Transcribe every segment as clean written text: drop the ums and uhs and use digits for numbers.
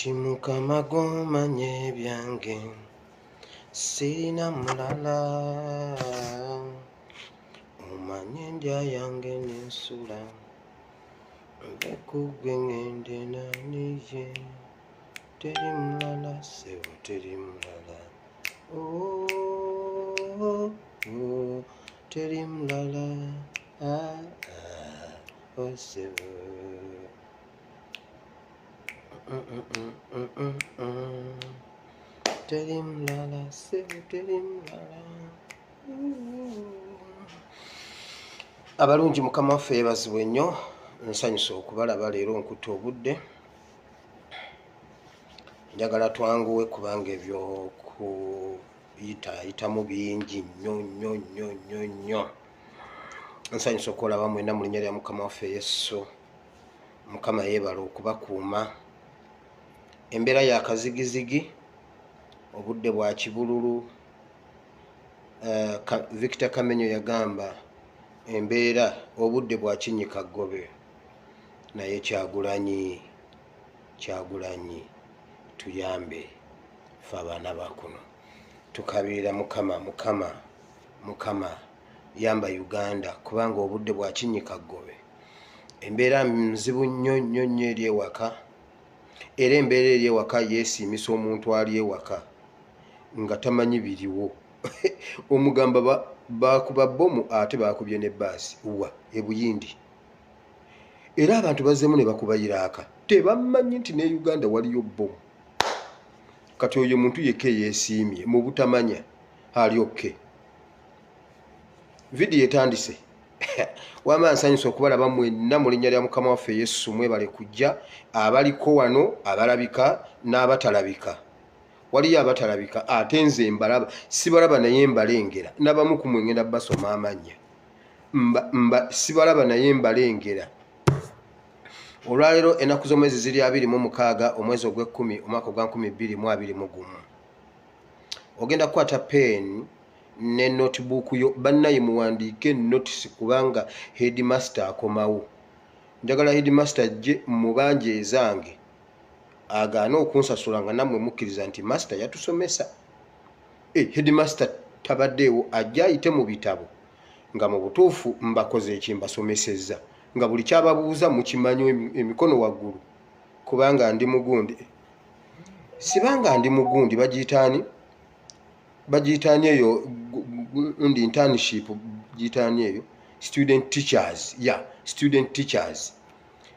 Nti Mukama gomanye byange sirina mulala, omanye endya yange n'ensula, bekugwe ngende naniye, teri mulala sebo teri mulala, oh, oh, teri mulala, oh sebo. Teri mulala sebo teri mulala. Abalungi Mukama waffe yeebazibwe nnyo, nsanyusa okubalaba leero nkutte obudde. Njagala twanguwe kubanga ebyokuyitaayitamu bingi nnyo. Nsanyusa okwolaba mwenna mu linnya lya Mukama waffe Yesu. Mukama yeebala okubakuuma. Embeera ya kazigizigi, obudde bwa kibululu. Victor Kamenyo yagamba embeera obudde bwa kinnyika ggobe, naye Kyagulanyi tuyambe ffe abaana ba kuno, tukabirira Mukama yamba Uganda kubanga obudde bwa kinnyika ggobe. Embeera nzibu nnyo eri ewaka, era embeera eri ewaka yeesiimisa omuntu ali ewaka nga tamanyi biriwo. Omugamba bakuba bbomu ate bakubye ne bbaasi wa ebuyindi, era abantu bazzeemu ne bakuba Iraaka tebamanyi nti ne Uganda waliyo bbomu. Kati oyo muntu yekka eyeesiimye mu butamanya ali okke. Vidiyo etandise. Wama nsanyusa okubalaba mwenna mu linnya lya Mukama waffe Yesu. Mwebale kujja, abaliko wano abalabika n'abatalabika. Waliyo abatalabika ate nze mbalaba, sibalaba naye mbalengera. N'abamu ku mmwe ngenda basoma amannya, sibalaba naye mbalengera. Olwaleero ennaku z'omwezi ziri 26 omwezi ogw'Ekkumi omwaka ogwa 2021. Ogenda kukwata peeni ne notebook yo bannaye muwandiike notice kubanga headmaster akomawo. Njagala headmaster ajje mubanja ezange agaana okunsasula nga nammwe mukkiriza nti master yatusomesa. Headmaster tabaddeewo, ajje ayite mu bitabo nga mu butuufu mbakoze ekimbasomesezza, nga buli kyababuuza mukimanyi emikono waggulu, kubanga ndi mugundi. Sibanga ndi mugundi bagiyitaani eyo ndi internship, giyitaani eyo student teachers, student teachers.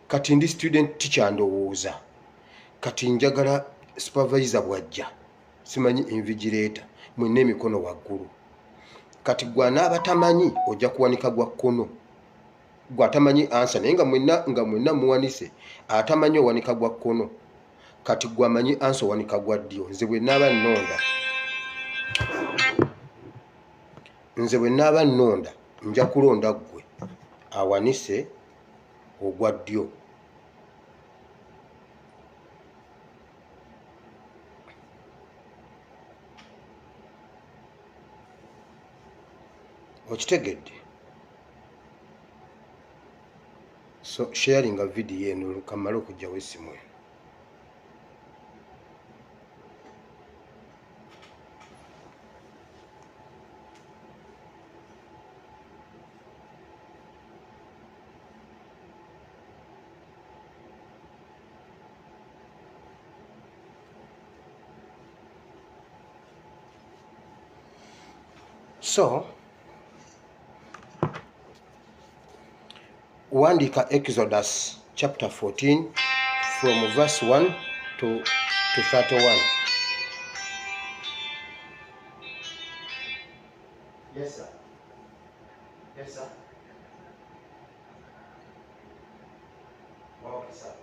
Kati ndi student teacher ndowooza, kati njagala supervisor bwajja, simanyi invigilator, mwenna emikono waggulu. Kati gwe n'abatamanyi ojja kuwanika gwa kkono, gwe atamanyi answer naye nga mwenna muwanise, atamanyi owanika gwa kkono. Kati gwe amanyi answer owanika gwa ddyo. Nze bwe naaba nnonda nja kulonda ggwe awanise ogwa ddyo. Okitegedde? So sharinga vidiyo eno lukamala okujjawo essimu eno. So wandika Exodus chapter 14 from verse 1 to 31. Yes, sir. Yes, sir. Okay, sir.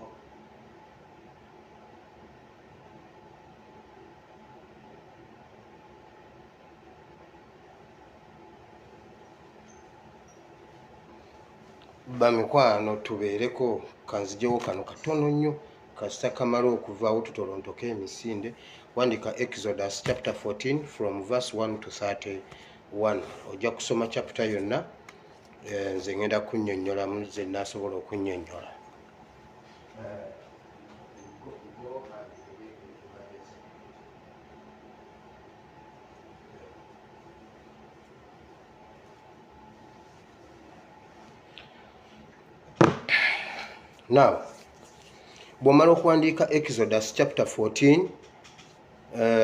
Bamikwano tubeereko kanzijewo kano katono nnyo kasita kamala okuvaawo tutolontoke emisinde. Wandika Exodus chapter 14 from verse 1 to 31. Ojja kusoma chapter yonna, nze ngenda kunnyonnyolamu ze naasobola okunnyonnyola. Now bw'omala okuwandiika Exodus chapter 14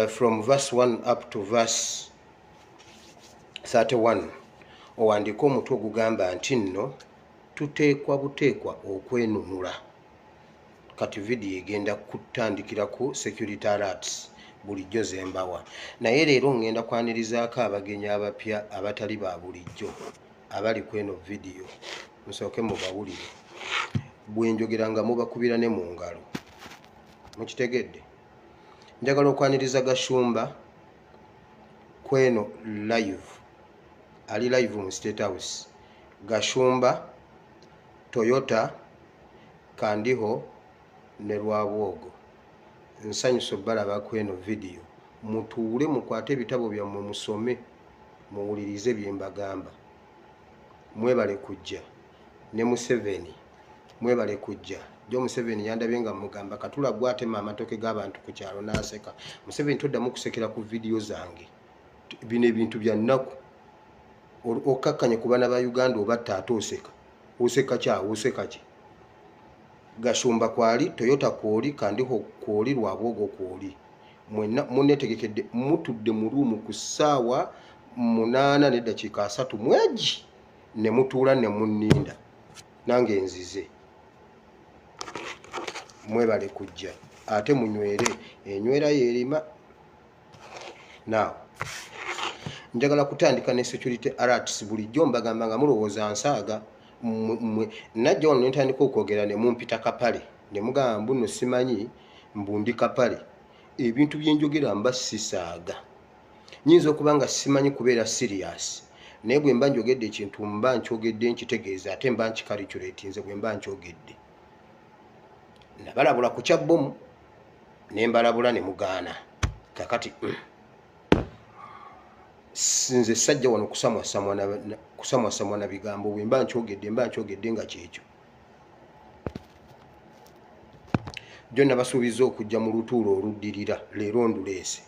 from verse 1 up to verse 31 owandiika omutwe ogugamba nti nno tuteekwa buteekwa okwenunula. Kati vidiyo egenda kutandikira ku security alerts bulijjo zembawa, naye leero ngenda kwanirizaako abagenyi abapya abatali ba bulijjo abali ku eno vidiyo, musooke mubawulire. Bwenjogera nga mubakubira ne mu ngalo, mukitegedde? Njagala okwaniriza Gashumba ku eno live, ali live mu State House. Gashumba, Toyota, Kandiho ne Lwabwogo. Nsanyusa balaba ku eno vidiyo. Mutuule mukwate ebitabo byammwe musome, muwulirize bye mbagamba. Mwebale kujja ne Museveni, mwebale kujja. Jo Museveni yandabye nga mugamba katula gwatema amatoke g'abantu ku kyalo n'aseka. Museveni toddamu kusekera ku vidiyo zange. Bino ebintu bya nnaku. Okakkanye ku baana ba Uganda obatta ate oseka. Oseka kya, oseka ki? Gashumba kwali, Toyota kwoli, Kandiho kwoli, Lwabwogo kwoli. Mwenna munnetegekedde mutudde mu ruumu ku ssaawa 8:30 mweji ne mutuula ne munninda. Nange nzize. Mwebale kujja ate munywere, enywera yerima. Now njagala kutandika ne security alerts bulijjo mbagamba nga mulowooza nsaaga. Najja wano ntandika okwogera ne mumpita kapale ne mugamba mbuno simanyi mbundi kapale. Ebintu bye njogera mba sisaaga. Nyinza okuba nga simanyi kubeera serious, naye bwe mba njogedde ekintu mba nkyogedde nkitegeeza ate mba nkikalikyuletinze bwe mba nkyogedde. Nabalabula ku kya bbomu ne mbalabula ne mugaana. Kakati sinze sajja wano kusamwasamwa na bigambo bwe mba nkyogedde nga kyekyo. Jjo nabasuubiza okujja mu lutuulo oluddirira, leero nduleese.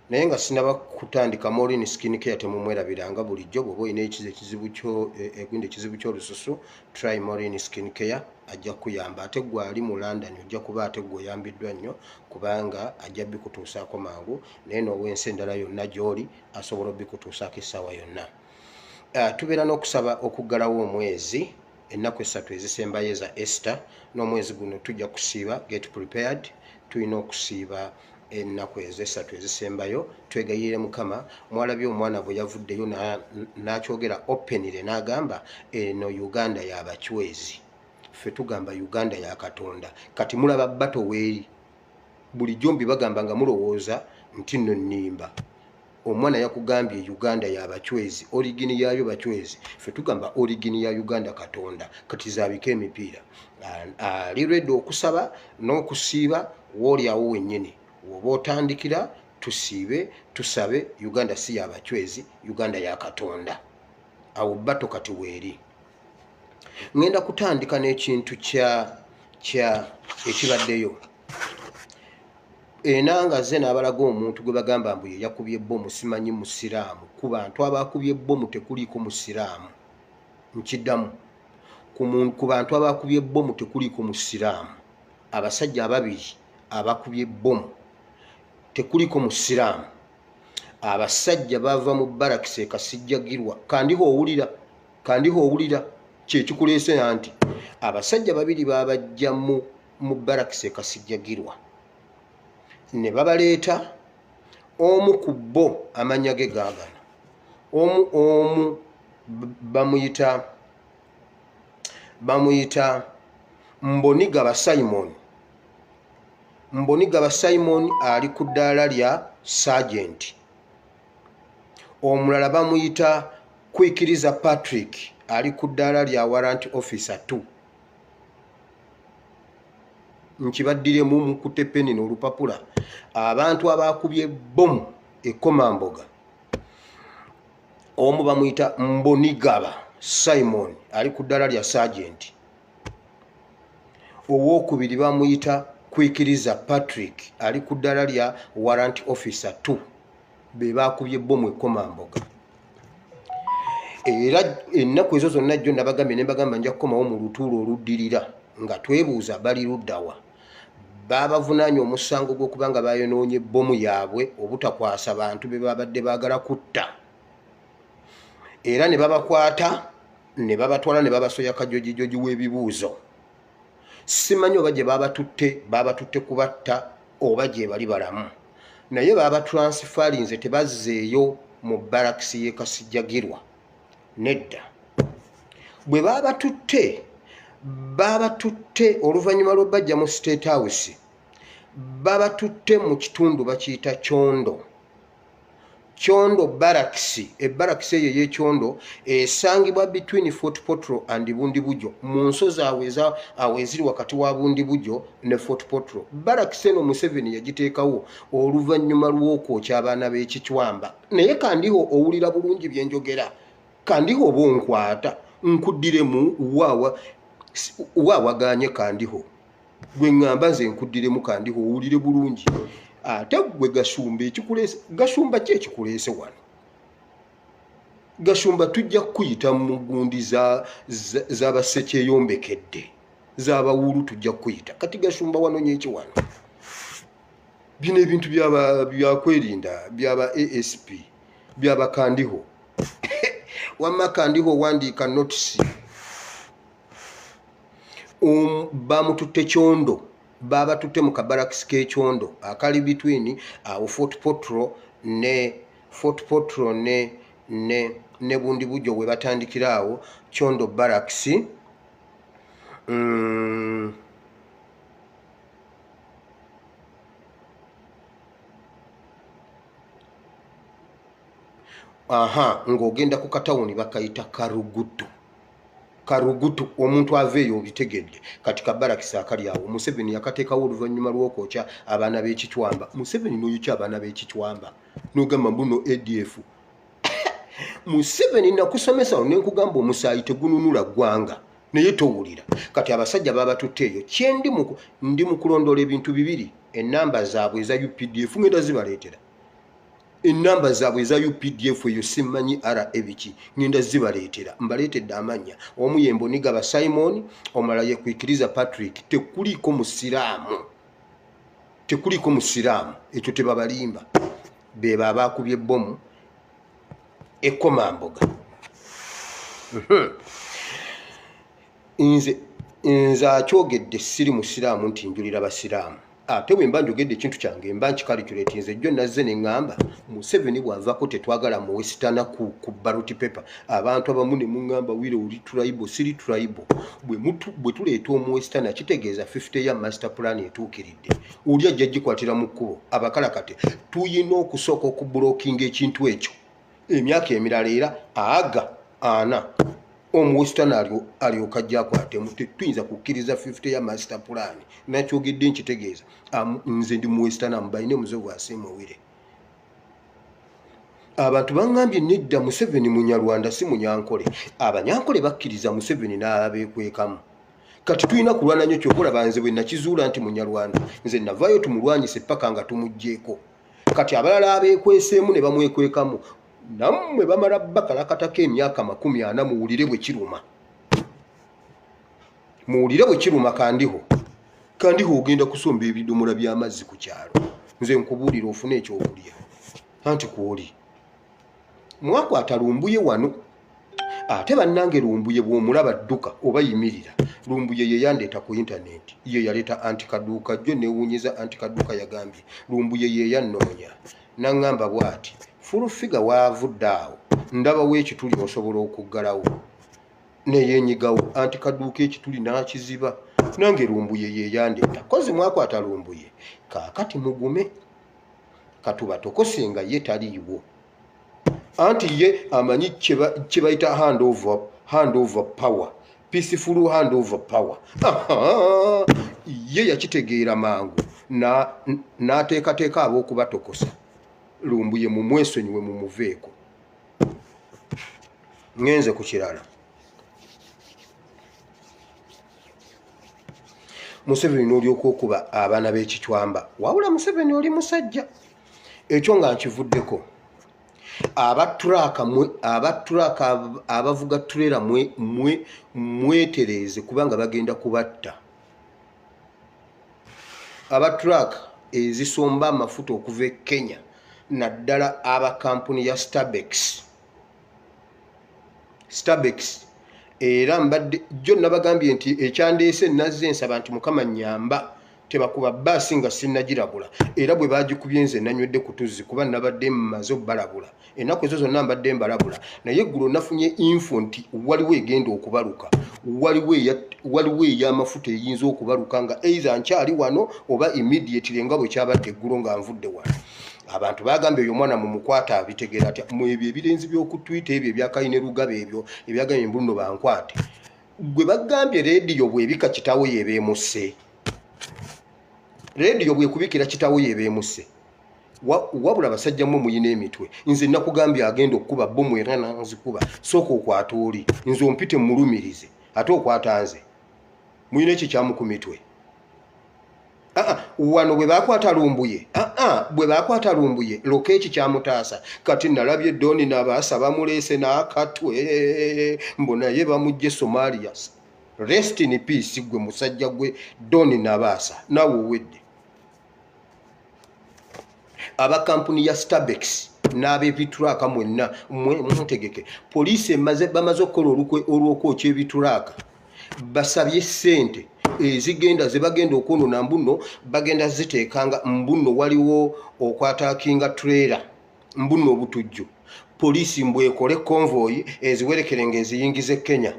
Naye nga sinaba kutandika Maureen Skin Care temumwerabiranga bulijjo. Bw'oba olina ekizibu ky'olususu, try Maureen Skin Care ajja kuyamba. Ate gwe ali mu London ojja kuba ate gwe oyambiddwa nnyo kubanga ajja bikutuusaako mangu, naye n'owensi endala yonna gy'oli asobola bikutuusaako essaawa yonna. Tubeera n'okusaba okuggalawo omwezi ennaku 3 ezisembayo eza Easter, n'omwezi guno tujja kusiiba get prepared. Tulina okusiiba ennaku ezo 3 ezisembayo. Twegayirire Mukama. Mwalabye omwana bwe yavuddeyo n'akyogera openire n'agamba eno Uganda y'abachwezi, ffe tugamba Uganda ya Katonda. Kati mulaba bato weeri, bulijjo mbibagamba nga mulowooza nti nno nnimba. Omwana yakugambye Uganda y'abachwezi, origini yayo bachwezi, ffe tugamba origini ya Uganda Katonda. Kati zaabika emipiira. Ali ready okusaba n'okusiiba woolyawo wennyini. Woba otandikira tusiibe tusabe. Uganda si y'abachwezi, Uganda ya Katonda. Awo bato kati weeri. Ngenda kutandika n'ekintu ekibaddeyo. Enanga ze n'abalaga omuntu gwe bagamba mbu ye yakubye bbomu simanyi musiraamu. Ku bantu abakubye bbomu tekuliiko musiraamu. Nkiddamu, ku bantu abakubye bbomu tekuliiko musiraamu. Abasajja ababiri abakubye bbomu tekuliiko musiraamu. Abasajja bava mu barakisi Kasijjagirwa. Kandiho owulira kyekikuleese nti abasajja babiri babajja mu barakisi Kasijjagirwa ne babaleeta. Omu ku bo amannya ge gaagana. Omu bamuyita Mbonigaba Simon. Mbonigaba Simon ali ku ddaala lya Sergeant. Omulala bamuyita Kwikiriza Patrick ali ku ddaala lya Warrant Officer 2. Nkibaddiremu mukutte peni n'olupapula. Abantu abakubye bbomu eKomamboga, omu bamuyita Mbonigaba Simon ali ku ddaala lya Sergeant. Owookubiri bamuyita Kwikiriza Patrick ali ku ddaala lya Warrant Officer 2. Be bakubye bbomu eKomamboga. era ennaku ezo zonna jjo nabagambye ne mbagamba nja kukomawo mu lutuulo oluddirira nga twebuuza bali luddawa babavunaanye omusango gw'okuba nga bayonoonye ebbomu yaabwe obutakwasa bantu be babadde baagala kutta era ne babakwata ne babatwala ne babasoya kajojijoji w'ebibuuzo simanyi oba gye babatutte kubatta oba gye bali balamu naye babatransfarinze tebazzeeyo mu barakisi y'e Kasijjagirwa nedda bwe babatutte oluvannyuma lw'obajja mu State House babatutte mu kitundu bakiyita Kyondo barakisi ebarakisi eyo y'ekyondo esangibwa between Fort Portal and Bundibugyo mu nsozi awo eziri wakati wa Bundibugyo ne Fort Portal. Barakisi eno Museveni yagiteekawo oluvannyuma lw'okwokya abaana b'ekichwamba naye kandiho owulira bulungi bye njogera kandiho oba onkwata nkuddiremu waawaganye kandiho gwe ŋŋamba nze nkuddiremu kandiho owulire bulungi ate gwe Gashumba ekikuleese Gashumba ki ekikuleese wano Gashumba tujja kuyita mu gundi z'abasekyeyombekedde z'abawulu tujja kuyita kati Gashumba wanonye eki wano bino ebintu byakwerinda byaba ASP byaba kandiho wamma kandiho wandiika notisi bamututte Kyondo babatutte mu kabarakisi k'ekyondo akali between Fort Portal ne Bundibugyo we batandikira awo Kyondo barakisi ng'ogenda ku katawuni bakayita Karugutu omuntu aveeyo obitegedde kati kabarakisi akali awo Museveni yakateekawo oluvannyuma lw'okwokya abaana b'ekichwamba Museveni n'oyokya abaana b'ekichwamba n'ogamba mbuno ADF Museveni nakusomesa ne nkugamba omusaayi tegununula ggwanga naye towulira kati abasajja babatutte eyo kyendi ndi mu kulondoola ebintu bibiri ennamba zaabwe eza UPDF ngenda zibaleetera enamba zaabwe eza UPDF eyo simanyi ebiki ngenda zibaleetera mbaleetedde amannya omu ye Mbonigaba Simon omulala ye Kwikiriza Patrick tekuliko musiraamu ekyo tebabalimba beba abakubye ebbomu Ekomamboga nze akyogedde siri musiraamu nti njulira basiraamu ate bwe mba njogedde ekintu kyange mba nkikalikireti nze jjo nazze ne ŋŋamba Museveni bw'avaako tetwagala mu wesitana ku ballot paper abantu abamu ne muŋŋamba wire oli tribal siri tribal bwe tuleeta omu wesitana kitegeeza 50 ya master plan etuukiridde oli ajja gikwatira mu kkubo abakalakate tuyina okusooka okubulookinga ekintu ekyo emyaka emirala era ana omu wesitana alyoka ajja akwatemu tetuyinza kukkiriza 50 ya master plan nakyogedde nkitegeeza nze ndi mu wesitana mubayine muzovu asiimuwire abantu baŋŋambye nedda Museveni munyarwanda si munyankole abanyankole bakkiriza Museveni n'abeekwekamu kati tuyina kulwana nnyo kyokolaba nze bwe nakizuula nti munyarwanda nze navaayo tumulwanyise paka nga tumugjeeko kati abalala abeekweseemu ne bamwekwekamu nammwe bamala bakalakatako emyaka 40 muwulire bwe kiruma kandiho ogenda kusomba ebidomola by'amazzi ku kyalo nze nkubuulira ofune ekyokulya anti kwoli mwakwata lumbuye wano ate bannange lumbuye bw'omulaba dduka oba yimirira lumbuye ye yandeeta ku intaneti ye yaleeta antikaduuka jjo newuunyiza antikaduuka yagambye lumbuye ye yannoonya naŋŋamba bw'ati fulufiga waavudde awo ndabawo ekituli osobola okuggalawo neyenyigawo antikaduuka ekituli n'akiziba nange lumbuye ye yandeeta kozi mwakwata lumbuye kaakati mugume katubatokosenga ye taliiwo anti ye amanyi kye bayita handover power peaceful handover power ye yakitegeera mangu n'ateekateeka ab'okubatokosa lumbuye mu mwesonyiwe mu muveeko ngenze ku kirala Museveni n'olyoka okuba abaana b'ekichwamba wabula Museveni oli musajja ekyo nga nkivuddeko abaturaka abavuga tulera mwetereze kubanga bagenda kubatta. Abaturaka ezisomba amafuta okuva e Kenya naddala aba kampuni ya Starbex era mbadde jjo nabagambye nti ekyandeese nazze nsaba nti Mukama nnyamba tebakuba bbaasi nga sinnagirabula era bwe bagikubye nze nanywedde ku tuzzi kuba nabadde mmaze obbalabula ennaku ezo zonna mbadde mbalabula naye eggulo nafunye info nti waliwo egenda okubaluka waliwo ey'amafuta eyinza okubaluka nga either nkyali wano oba immediately nga bwe kyabadde eggulo nga nvudde wano. Abantu bagambye oyo mwana mumukwata abitegeera ati mu ebyo ebirenzi by'okutwita ebyo ebyakayine Lugaba ebyo ebyagambye mbuno bankwate gwe bagambye rediyo bwebika kitawo yebeemusse. Rediyo bwekubikira kitawo yebeemusse wabula abasajja mmwe muyina emitwe. Nze nakugambye agenda okukuba bomu era nanzikuba sooka okwata oli nze ompite mulumirize ate okwata nze muyina ekyo kyamu ku mitwe. Wano bwe bakwata Lumbuye bwe bakwata Lumbuye loka eki kyamutaasa kati nalabye Doni n'abaasa bamuleese n'akatwe mbonaye bamugye Somalia. Rest in peace gwe musajja gwe Doni n'abaasa naawe owedde. Aba kampuni ya Starbex n'ab'ebitulaka mwenna mutegeke poliisi bamaze okukola olw'okwokya ebitulaka basabye ssente ezigenda zebagenda okwonona mbuno bagenda ziteekanga mbuno waliwo okwataakinga trailer mbuno obutujju poliisi mbwekole convoy eziwerekere ng'eziyingize Kenya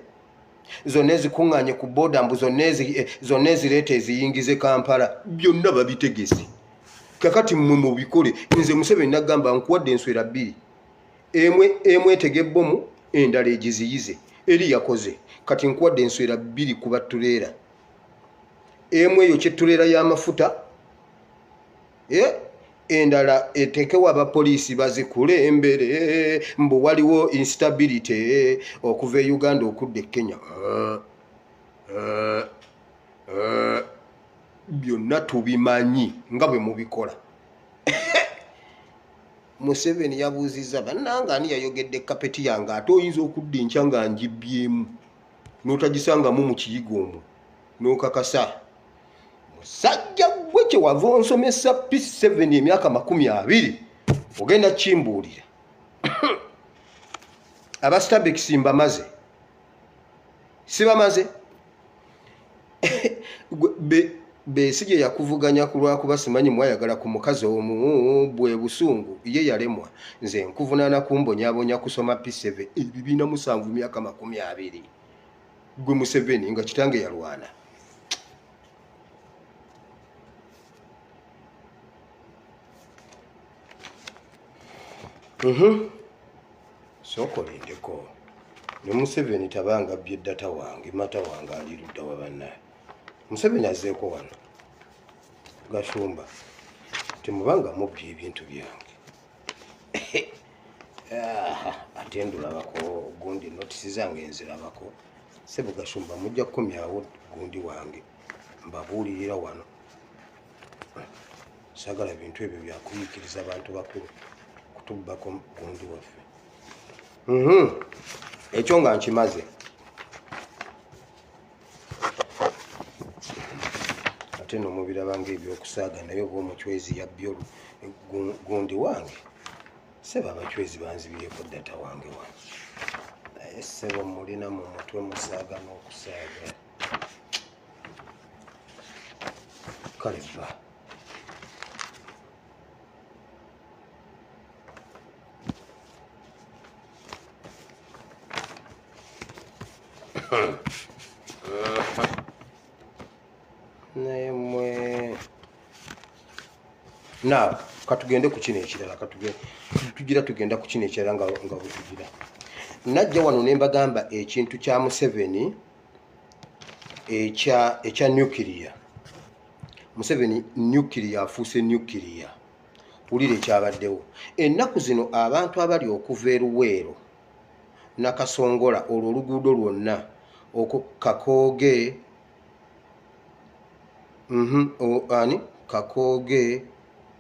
zonna ezikuŋŋaanye ku boda mbu zonna ezireeta eziyingize Kampala byonna babitegese kakati mmwe mubikole. Nze Museveni nagamba nkuwadde enswera bbiri emu etege ebbomu endala egiziyize eri yakoze kati nkuwadde enswera bbiri ku battuleera emu eyo kyettuleera y'amafuta endala etekewo abapoliisi bazikulembere mbu waliwo instability okuva e Uganda okudda e Kenya. Byonna tubimanyi nga bwe mubikola. Museveni yabuuzizza bannanga ani yayogedde kapeti yange ate oyinza okudda enkya nga njibbyemu n'otagisangamu mu kiyigo omwo n'okakasa musajja gwe kyewava onsomesa P7 emyaka 20 ogenda kimbuulira. Aba Starbex mbamaze sibamaze Besigye yakuvuganya ku lwakuba simanyi mwayagala ku mukazi omu bwe busungu ye yalemwa nze nkuvunaana kumbonyabonya kusoma P7 ebibiina 7 myaka 20 gwe Museveni nga kitange yalwana. Sokolendeko ne Museveni tabanga bye data wange mata wange ali ludda wa bannaye. Museveni azeeko wano Gashumba temubanga mubbye ebintu byange ate ndulabako gundi notisi zange nzirabako Sebo Gashumba mujja kukomyawo gundi wange mbabuulirira wano sagala bintu ebyo byakuyikiriza abantu bakulu kutubbako gundi waffe. Ekyo nga nkimaze ate nomubiraba ng'ebyokusaaga naye oba omucwezi yabbye gundi wange Sebo abacwezi banzibyeko data wange wano naye Sebo mulina mu mutwe musaaga n'okusaaga kale bba naye mwe nawe katugende ku kino ekirala tugenda ku kino ekirala nga bwetugira najja wano ne mbagamba ekintu kya Museveni ekya nuclear. Museveni nuclear afuuse nuclear wulira ekyabaddewo ennaku zino abantu abali okuva eruweero nakasongola olwo oluguudo lwonna Kakooge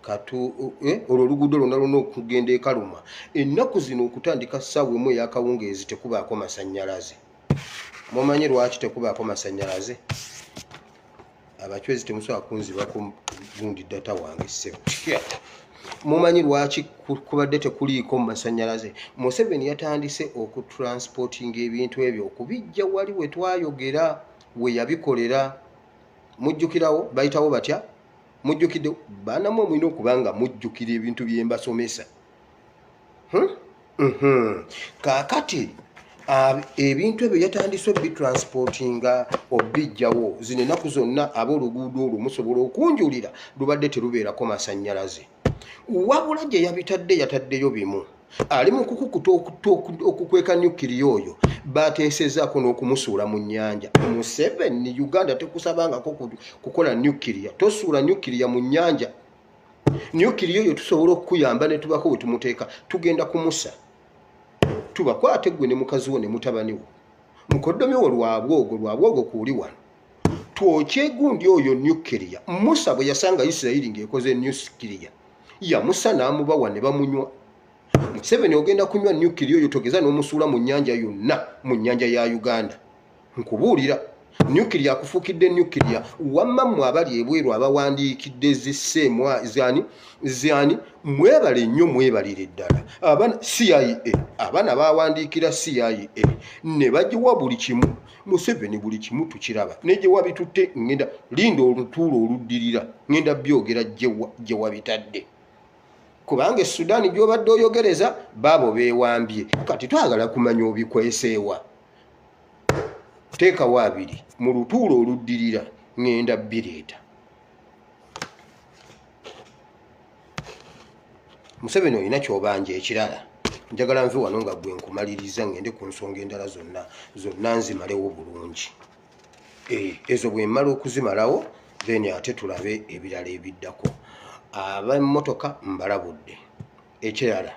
olwo oluguudo lwonna lwonna okugenda e Kaluma ennaku zino okutandika ssaawa emu ey'akawungeezi tekubaako masannyalaze. Mumanyi lwaki tekubaako masannyalaze? Abachwezi temusobola kunzibako gundi data wange ssebo. Mumanyi lwaki kubadde tekuliiko masannyalaze? Museveni yatandise okutransportinga ebintu ebyo okubijja wali we twayogera we yabikolera. Mujjukirawo bayitawo batya? Mujjukidde baanamwe mulina okuba nga mujjukira ebintu bye mbasomesa. Kaakati ebintu ebyo yatandise obitransportinga obijjawo zino ennaku zonna ab'oluguudo olwo musobola okunjulira lubadde terubeerako masannyalaze. Wabula gye yabitadde yataddeyo bimu. Ali mu kukukuta okukweka nyukiri oyo bateesezaako n'okumusuula mu nnyanja. Museveni Uganda tekusabangako kukola nyukiriya. Tosuula nyukiriya mu nnyanja. Nyukiri oyo tusobola okukuyamba ne tubako we tumuteeka tugenda kumusa. Tubakwate gwe ne mukazi wo ne mutabani wo. Mukoddomi wo lwabwogo kuuli wano. Twokye gundi oyo nyukiriya. Musa bwe yasanga Isirayiri ng'ekoze nyukiriya yamusa n'amubawa ne bamunywa. Museveni ogenda kunywa nyukiri oyo togeza n'omusuula mu nnyanja yonna mu nnyanja ya Uganda. Nkubuulira nyukiri akufuukidde nyukiri wammammwe abali ebweru abawandiikidde ziseemwa zani mwebale nnyo mwebalire ddala. Abaana bawandiikira CIA ne bagiwa buli kimu. Museveni buli kimu tukiraba ne gye wabitutte ngenda linda olutuulo oluddirira ngenda byogera gye wabitadde. Kubanga Sudan gy'obadde oyogereza baabo beewambye. Kati twagala kumanya obikweseewa. Teekawo abiri mu lutuulo oluddirira ngenda bireeta. Museveni olina ky'obanja ekirala. Njagala nve wano nga gwe nkumaliriza ngende ku nsonga endala zonna nzimalewo bulungi. Ezo bwe mmala okuzimalawo then ate tulabe ebirala ebiddako. Ab'emmotoka mbalabudde. Ekirala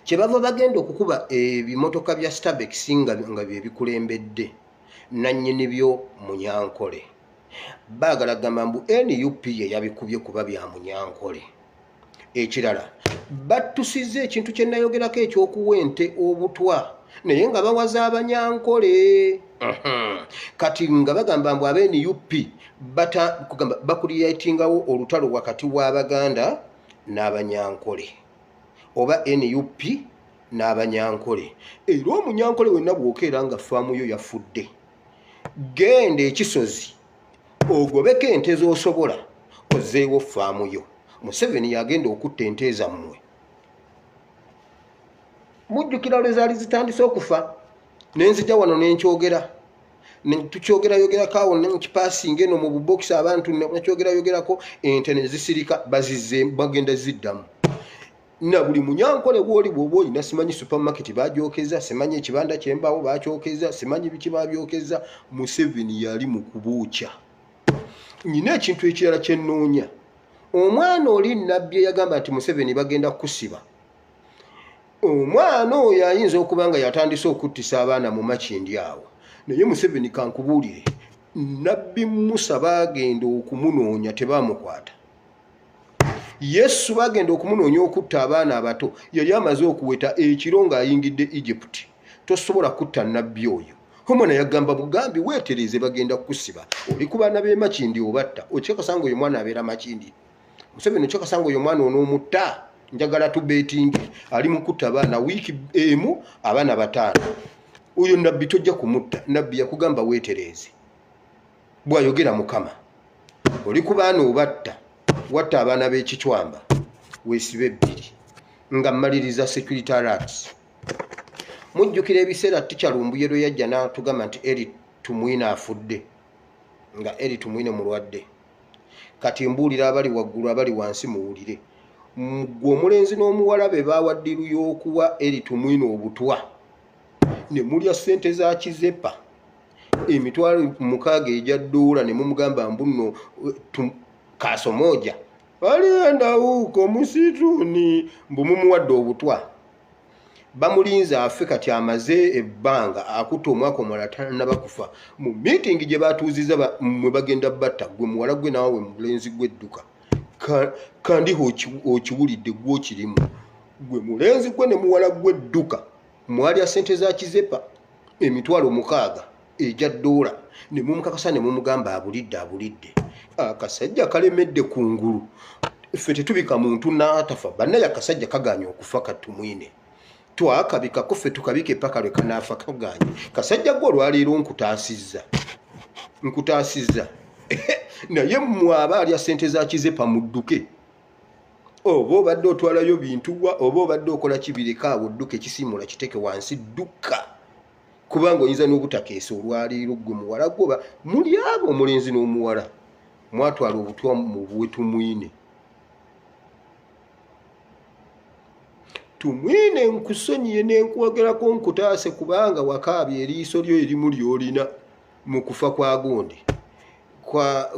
kye bava bagenda okukuba ebimotoka bya Starbex nga bye bikulembedde nannyini byo Munyankole. Baagala gamba mbu NUP ye yabikubye kuba bya Munyankole. Ekirala battusizza ekintu kye nayogerako ekyokuwa ente obutwa naye nga bawaza Abanyankole. Kati nga bagamba mbu ab'NUP bakuliyatingawo olutalo wakati w'Abaganda n'Abanyankole oba NUP n'Abanyankole. Era Omunyankole wenna bw'okeera nga faamu yo yafudde genda ekisozi ogobeko ente z'osobola ozeewo faamu yo. Museveni yagenda okutta ente zammwe. Mujjukira lwe zaali zitandise okufa nenzija wano nenkyogera tukyogerayogerako awo nekipaasinga eno mu bubokisi abantu nekyogerayogerako ente ne zisirika bazizze bagenda ziddamu. Na buli Munyankole bw'oli bw'oba olina simanyi supermarket bagyokeza, simanyi ekibanda ky'embaawo bakyokeza, simanyi biki babyokeza. Museveni yali mu kubuukya. Nyina ekintu ekirala kye nnoonya. Omwana oli nabbi yagamba nti Museveni bagenda kusiba. Omwana oyo ayinza okuba nga yatandise okuttisa abaana mu Makindi awo. Naye Museveni kankubuulire nabbi Musa bagenda okumunoonya tebamukwata. Yesu bagenda okumunoonya okutta abaana abato yali amaze okuweta ekiro ng'ayingidde Egypt. Tosobola kutta nabbi oyo. Omwana yagamba bugambi weetereze bagenda kusiba. Oli ku baana b'e Makindi obatta okyekasanga oyo mwana abeera Makindi. Museveni okyekasanga oyo mwana onoomutta. Njagala tubeetinge ali mu kutta abaana wiiki emu abaana bataano. Oyo nabbi tojja kumutta. Nabbi yakugamba weetereze bw'ayogera Mukama. Oli ku baana obatta watta abaana b'ekicwamba weesibe ebbiri nga mmaliriza security alerts. Mujjukira ebiseera Ticha Lumbuye lwe yajja n'atugamba nti Eri Tumwine afudde nga Eri Tumwine mulwadde. Kati mbuulira abali waggulu abali wansi muwulire. Gwe omulenzi n'omuwala be baawaddiru y'okuwa Eri Tumwine obutwa ne mulya ssente za Kizepa emitwalo 6 ejja ddoola ne mumugamba mbuno Kasomoja alienda huko musituni mbu mumuwadde obutwa. Bamulinze afe kati amaze ebbanga akuta omwaka omulala tanaba kufa. Mu meeting gye batuuziza mwe bagenda batta gwe muwala gwe naawe mulenzi gw'edduka kandi okiwulidde gwe okirimu gwe mulenzi gwe ne muwala gwe dduka mwalya ssente za kizepa emitwalo 6 ejja ddoola ne mumukakasa ne mumugamba abulidde akasajja kalemedde kungulu ffe tetubika muntu n'atafa bannaye akasajja kaganya okufa katumwine twakabikako ffe tukabika epaka lwe kanaafa kaganye kasajja gwe olwaleero nkutaasizza naye mmwe aba alya ssente za kizepa mudduke oba obadde otwalayo bintu wa oba obadde okola kibireka awo dduka ekisiimula kiteke wansi dduka kubanga oyinza n'obutakeesa olwaleero gwe muwala goba muli abo omulenzi n'omuwala mwatwala obutwa mu buwe tumwine nkusonyiye nenkwogerako nkutaase kubanga wakaabye eriiso lyo erimu ly'olina mu kufa kwa gundi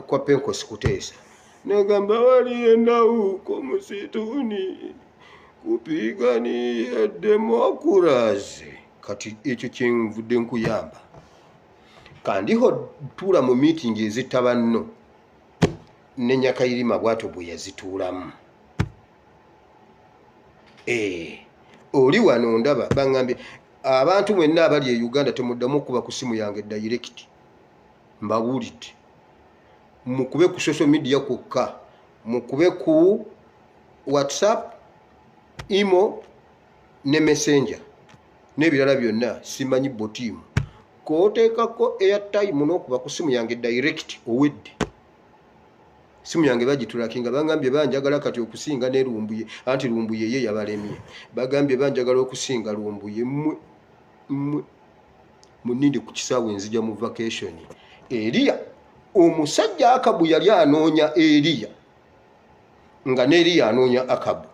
kwa Penkosi Kuteesa negamba waliendawo huko msituni kupigania demokrasi kati ekyo kyenvudde nkuyamba kandiho tuula mu meeting ezitaba nno ne Nyakayirima bwato bwe yazituulamu oli wano ndaba bangambye abantu mwenna abali e Uganda temuddamu okuba ku simu yange direct mbawulidde mukube ku social media kokka mukube ku WhatsApp imo ne messenger n'ebirala byonna simanyi botimu kooteekako airtime n'okuba ku simu yange direct owedde simu yange bagitulakinga bangambye banjagala kati okusinga ne Lumbuye anti Lumbuye ye yabalemye bagambye banjagala okusinga Lumbuye muninde ku kisaawe nzija mu vacation Eliya omusajja Akabu yali anoonya Eliya nga ne Eliya anoonya Akabu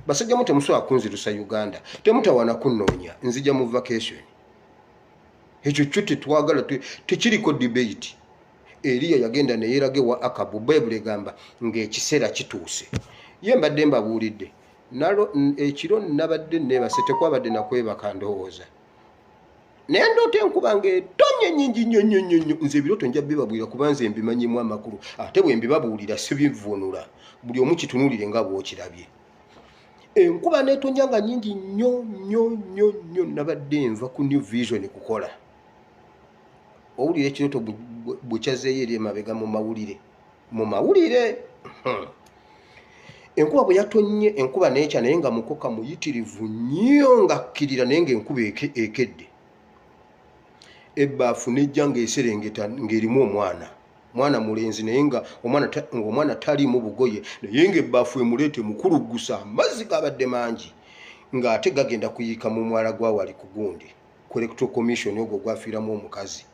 basajja mu temusobola kunzirusa Uganda temutawana kunoonya nzija mu vacation ekyo kyo tetwagala tekiriko debate Eliya yagenda ne yeerage wa Akabu Bible egamba ng'ekiseera kituuse ye mbadde mbabuulidde nalo ekiro nabadde neebase tekwabadde nakwebaka ndowooza naye ndoota enkuba ng'etonye nnyingi nnyo nze ebirooto nja bibabwira kuba nze mbimanyimu amakulu ate bwe mbibabuulira sibivunula buli omu kitunuulire nga bw'okirabye enkuba neetonya nga nnyingi nnyo nabadde nva ku New Vision kukola owulire ekirooto bwe kyazeeyo eri emabega mu mawulire enkuba bwe yatonye enkuba neekya naye nga mukoka muyitirivu nnyo nga kkirira naye ng'enkuba ekedde ebbaafu nejja ng'eserengeta ng'erimu omwana mulenzi naye nga omwana taliimu bugoye naye ng'ebbaafu emuleete mukulugusa amazzi gabadde mangi ng'ate gagenda kuyiika mu mwala gwawali ku gundi ku Electoral Commission ogwo gwafiiramu omukazi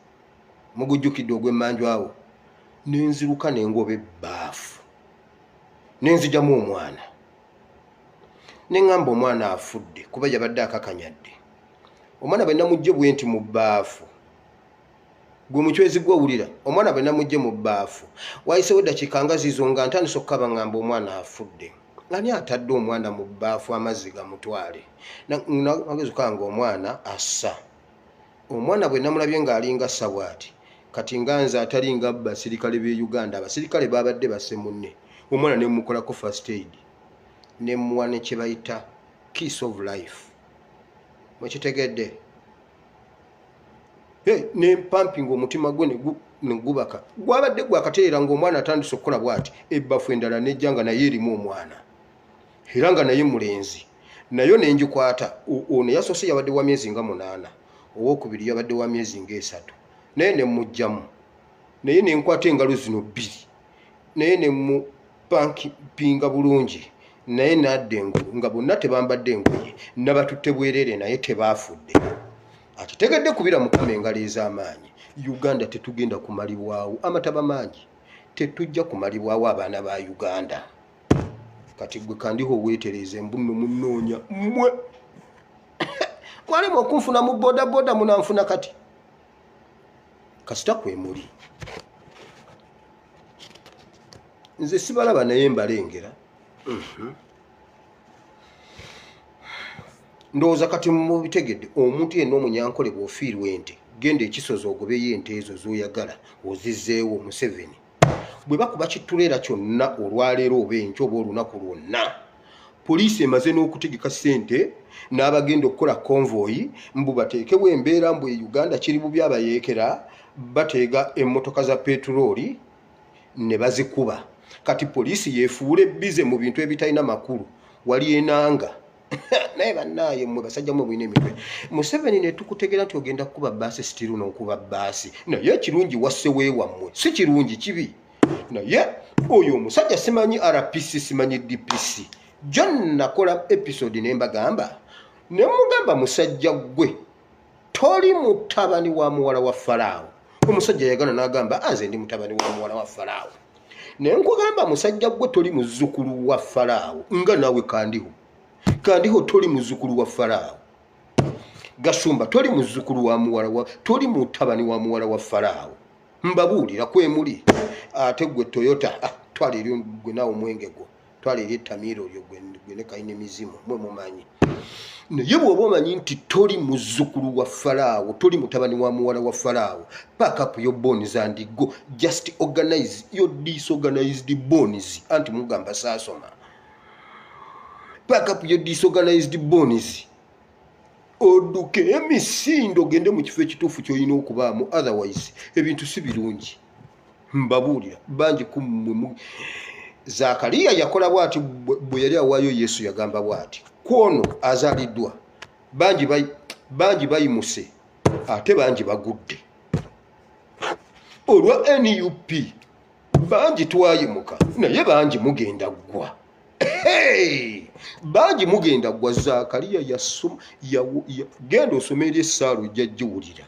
mugujjukidde ogw'emmanju awo nenziruka nengoba ebbaafu nenzigyamu omwana neŋŋamba omwana afudde kuba yabadde akakanyadde omwana bwe namugje bwe nti mu bbaafu gwe mucwezi gw'owulira omwana bwe namugje mu bbaafu wayisewo eddakiika nga zizo nga ntandise okukaba ŋŋamba omwana afudde ani atadde omwana mu bbaafu amazzi gamutwale nagezi okanga omwana assa omwana bwe namulabye ng'alinga sabwati kati nga nze atalinga basirikale b'e Uganda abasirikale babadde basse munne omwana ne mukolako first aid ne muwa ne kye bayita kiss of life mwekitegedde ne pumping omutima gwe ne gubaka gwabadde gwakateera ng'omwana atandise okukola bw'ati ebbafu endala nejja nga naye erimu omwana era nga naye mulenzi nayo ne ngikwata ono yasoose yabadde wa myezi nga 8 owokubiri yabadde wa myezi nga 3 naye ne mujjamu naye ne nkwata engalo zino 2 naye ne mu pinga bulungi naye nadde engulu nga bonna tebambadde engoye nabatutte bwerere naye tebaafudde akitegedde kubira mukama engalo ez'amaanyi Uganda tetugenda kumalibwawo amataba mangi tetujja kumalibwawo abaana ba Uganda kati gwe kandiho weetereze mbuno munoonya mmwe mwalimu okunfuna mu bodaboda munanfuna kati kasita kwemuli nze sibalaba naye mbalengera ndowooza kati mubitegedde omuntu yenna omunyankole bw'ofiirwa ente genda ekisozi ogobeyo ente ezo z'oyagala ozizzeewo Museveni bwe bakuba kitulera kyonna olwaleero oba enkya oba olunaku lwonna poliisi emaze n'okutegeka ssente n'abagenda okukola konvoyi mbu bateekewo embeera mbu Uganda kiri bubi abayeekera bateega emmotoka za petulooli ne bazikuba kati poliisi yeefuula ebbize mu bintu ebitalina makulu wali enanga naye bannaaye mmwe basajja mmwe mwine emitwe Museveni ne tukutegeera nti ogenda kukuba bbaasi sitiru n'okuba bbaasi naye ekirungi wasse weewammwe si kirungi kibi naye oyo omusajja simanyi RPC simanyi DPC John nakola episode ne mbagamba ne mugamba musajja gwe toli mutabani wa muwala wa Farao omusajja yagana n'agamba anze ndi mutabani wa muwala wa Farao ne nkugamba musajja gwe toli muzzukulu wa Farao nga nawe kandiho toli muzzukulu wa Farao Gasumba toli muzzukulu wa muwala wa toli mutabani wa muwala wa Farao mbabuulira kwemuli ate gwe Toyota twali eri gwe nawo mwenge gwo twali eri Tamiro lyo gwe ne kayine mizimu mwe mumanyi naye bw'oba omanyi nti toli muzzukulu wa Farao toli mutabani wa muwala wa Farao pack up your bones and go just organize your disorganized bones anti mugamba saasoma pack up your disorganized bones oduke emisindo gende mu kifo ekituufu ky'olina okubaamu otherwise ebintu si birungi mbabuulira bangi kummwe Zakariya yakola bw'ati bwe yali awaayo Yesu yagamba bw'ati kwono azaliddwa bangi bayimuse ate bangi bagudde olwa NUP bangi twayimuka naye bangi mugenda ggwa bangi mugenda ggwa Zakariya genda osomera essaalu jjajjiwulira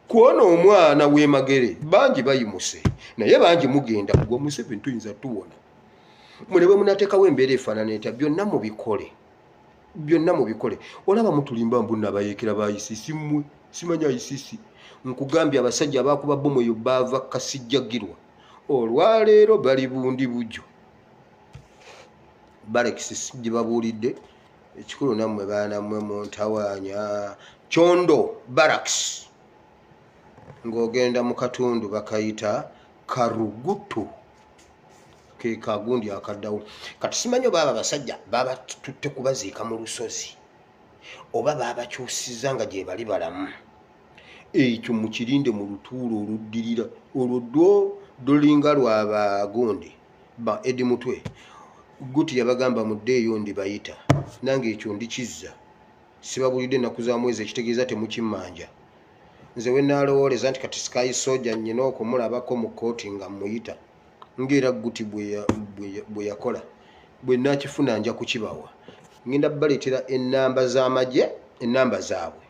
kwono omwana w'emagere bangi bayimuse naye bangi mugenda ggwa Museveni tuyinza tuwona mulebe munateekawo embeera efaanana etya byonna mubikole olaba mutulimba mbu nabayeekera ba ICC mmwe simanya ICC nkugambye abasajja abakuba bomu eyo baava kasijjagirwa olwaleero bali bundi bujjo Bareks gye babuulidde ekikulu nammwe baana mmwe muntawaanya Kyondo Barracks ng'ogenda mu katundu bakayita Karugutu ke kagundi akaddawo kati simanyi oba abasajja baba tutte kubaziika mu lusozi oba babakyusiza nga gye bali balamu ekyo mukirinde mu lutuulo oluddirira olwo dolinga lwabagundi ba Edi Mutwe guti yabagamba mudde eyo ndibayita nange ekyo ndikizza sibabulidde ennaku za mwezi ekitegeeza temukimanja nze we nalowooleza nti kati Sky Soldier nnyina okumulabako mu kooti nga muyita ngera guti bwe yakola bwe nakifuna nja kukibawa ngenda baleetera ennamba z'amagye ennamba zaabwe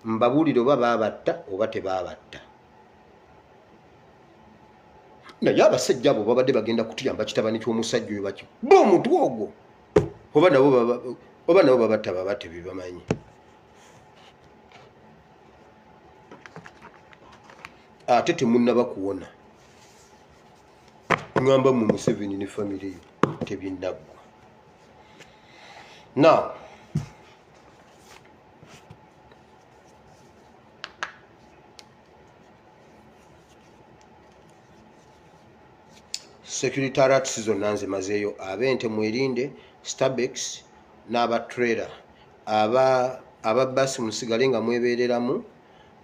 mbabuulire oba baabatta oba tebaabatta naye abasajja abo babadde bagenda kutuyamba kitabani ky'omusajja oyo baki bomutu ogwo oba nabo babatta babatte bebamanyi ate temunnaba kuwona ngamba mu Museveni ne family yo tebinnaggwa now security alerts zonna nzimazeeyo ab'ente mwerinde Starbucks n'abatrailer ababasi musigale nga mwebeereramu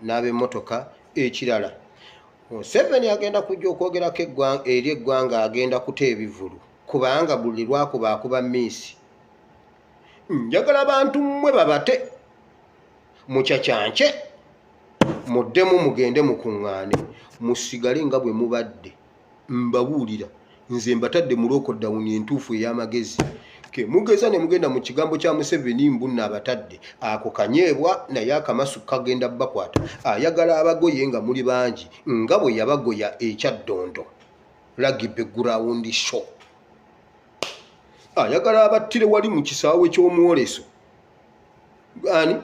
n'ab'emmotoka ekirala Museveni agenda kujja okwogerako eri eggwanga agenda kuta ebivulu kubanga buli lwakuba akuba miisi njagala abantu mmwe babate mukyakyanke muddemu mugende mukuŋŋaane musigale nga bwe mubadde mbabuulira nze mbatadde mu lockdown entuufu ey'amagezi ke mugeza ne mugenda mu kigambo kya Museveni mbunna abatadde ako kanyeebwa naye akamasu kagenda bakwata ayagala abagoye nga muli bangi nga bwe yabagoya ekyaddondo rugby ground show ayagala abattire wali mu kisaawe ky'omwoleso ani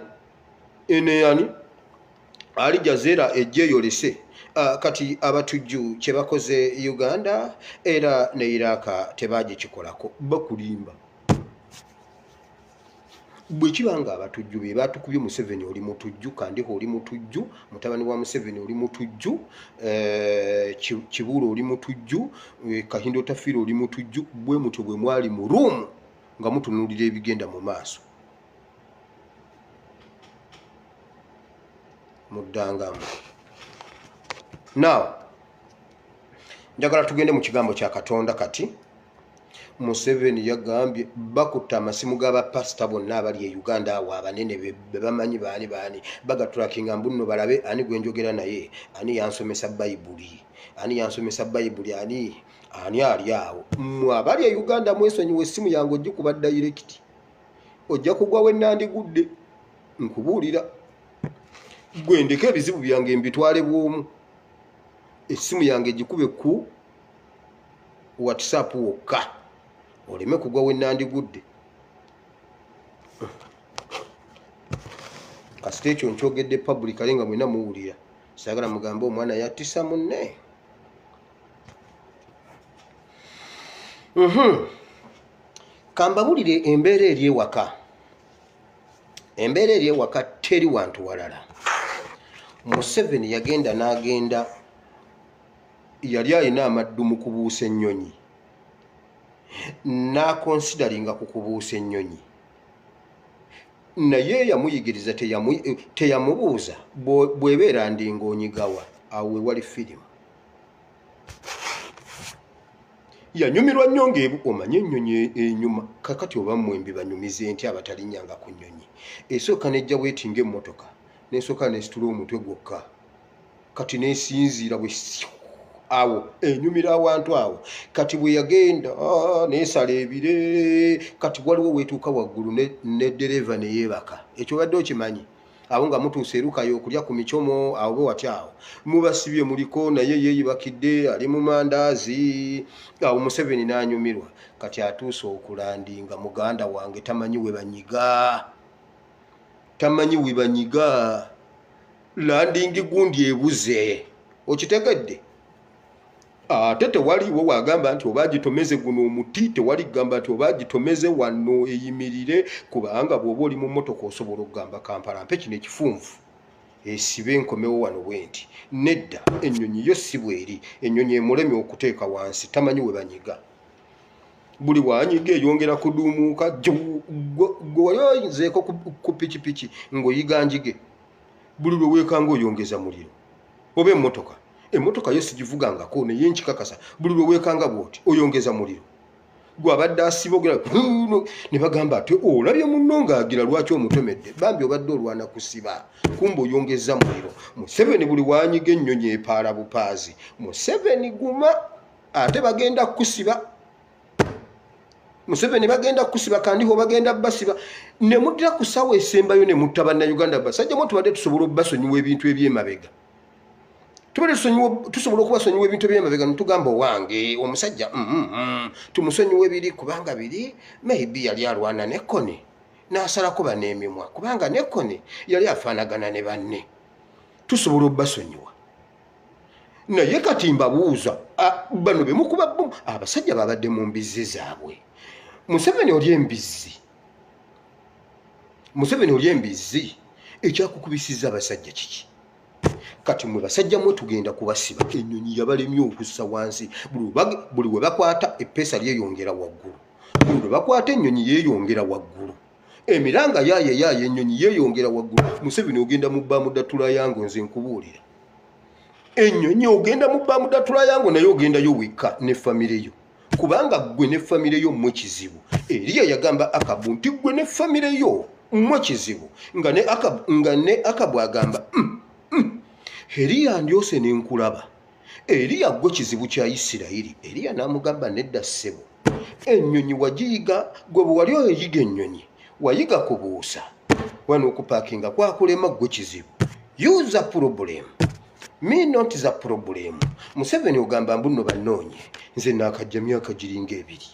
ali Jazera ejjeeyolese kati abatujju kye bakoze Uganda era ne Iraq tebagikikolako bakulimba bwe kibanga abatujju be batukubye Museveni oli mutujju Kandiho oli mutujju mutabani wa Museveni oli mutujju Kibuulo oli mutujju Kahindo Tafiro oli mutujju bwe mutyo bwe mwali mu room nga mutunulira ebigenda mu maaso muddangamu. Now njagala tugende mu kigambo kya Katonda kati. Museveni yagambye bakutta amasimu g'abapasita bonna abali e Uganda awo abanene be bamanyi baani bagatulakinga mbuno balabe ani gwe njogera naye ani yansomesa Bayibuli ani ali awo abali e Uganda mwesonyiwe essimu yange ojja kuba direct ojja kugwa we nandigudde nkubuulira gwe ndeka ebizibu byange mbitwale bwomu essimu yange gikube ku WhatsApp wokka oleme kugwa we nandigudde. Kasita ekyo nkyogedde publicly nga mwena muwulira saagala mugambe omwana yattisa munne. Kambabulire embeera eri ewaka. Embeera eri ewaka teri wantu walala. Museveni yagenda n'agenda yali alina amaddu mu kubuusa ennyonyi n'akonsideringa ku kubuusa ennyonyi naye yamuyigiriza teyamubuuza bw'ebeera ndinga onyigawa awo wali firimu yanyumirwa nnyo omanye ennyonyi enyuma kakati oba mwembi banyumize nti abatalinyanga ku nnyonyi esooka nejja bwetinga emmotoka nesooka nesitula omutwe gwokka kati nesinziira bwe awo enyumira awantu awo kati bwe yagenda nesala ebire kati waliwo wetuuka waggulu ne dereva neyeebaka ekyo badde okimanyi abo nga mutuuse erukayo okulya ku micomo awo bwe wati awo mubasibye muliko naye yeeyibakidde ali mu mandaazi awo Museveni n'anyumirwa kati atuuse okulandinga muganda wange tamanyi we banyiga landingi gundi ebuze okitegedde ate tewaliwo wagamba nti oba gitomeze guno omuti tewali gamba nti oba gitomeze wano eyimirire kubanga bw'oba oli mu mmotoka osobola okugamba Kampala mpe kino ekifunvu esibe enkomewo wano bwenti nedda ennyonyi yo si bweri ennyonyi emulemye okuteeka wansi tamanyi we banyiga buli wanyiga eyongera kuduumuuka gwe wali oyinzeeko ku pikipiki ng'oyiga njige buli lwe weekanga oyongeza muliro oba emmotoka yo sigivugangako naye nkikakasa buli lwe weekanga bwoti oyongeza muliro gwe abadde asibogera ne bagamba ati olabye munno ng'agira lwaki omutomedde bambi obadde olwana kusiba kumba oyongeza muliro. Museveni buli wanyiga ennyonyi epaala bupaazi Museveni guma ate bagenda kusiba Museveni bagenda kusiba Kandiho bagenda basiba ne muddira ku ssaawa esembayo ne mutta bannayuganda basajja mu tubadde tusobola obbasonyiwa ebintu eby'emabega tusobola okubasonyiwa ebintu eby'emabega netugamba owange omusajja tumusonyiwa ebiri kubanga biri maybe yali alwana nekkone n'asalako baneemimwa kubanga nekkone yali afaanagana ne banne tusobola obbasonyiwa naye kati mbabuuza bano bemukuba abasajja babadde mu mbizzi zaabwe Museveni oli embizzi ekyakukubisiza abasajja kiki kati mwe basajja mwe tugenda kubasiba ennyonyi yabalemye okussa wansi buli we bakwata eppeesa lyeyongera waggulu buli lwe bakwata ennyonyi yeeyongera waggulu emiranga yaaye ennyonyi yeeyongera waggulu Museveni ogenda mu Baamudatula yango nze nkubuulira ennyonyi ogenda mu Baamudatula yango naye ogendayo wekka ne famire yo kubanga gwe ne famire yo mmwe kizibu Eriya yagamba Akabu nti gwe ne famire yo mmwe kizibu nga ne Akabu agamba Eriya ndyose nenkulaba Eriya gwe kizibu kya Isirayiri Eriya n'amugamba nedda ssebo ennyonyi wagiyiga gwe bwe wali oyiga ennyonyi wayiga kubuusa wano okupaakinga kwakulema gwe kizibu use a problem me not the problem. Museveni ogamba mbuno banoonye nze naakajja myaka giringa ebiri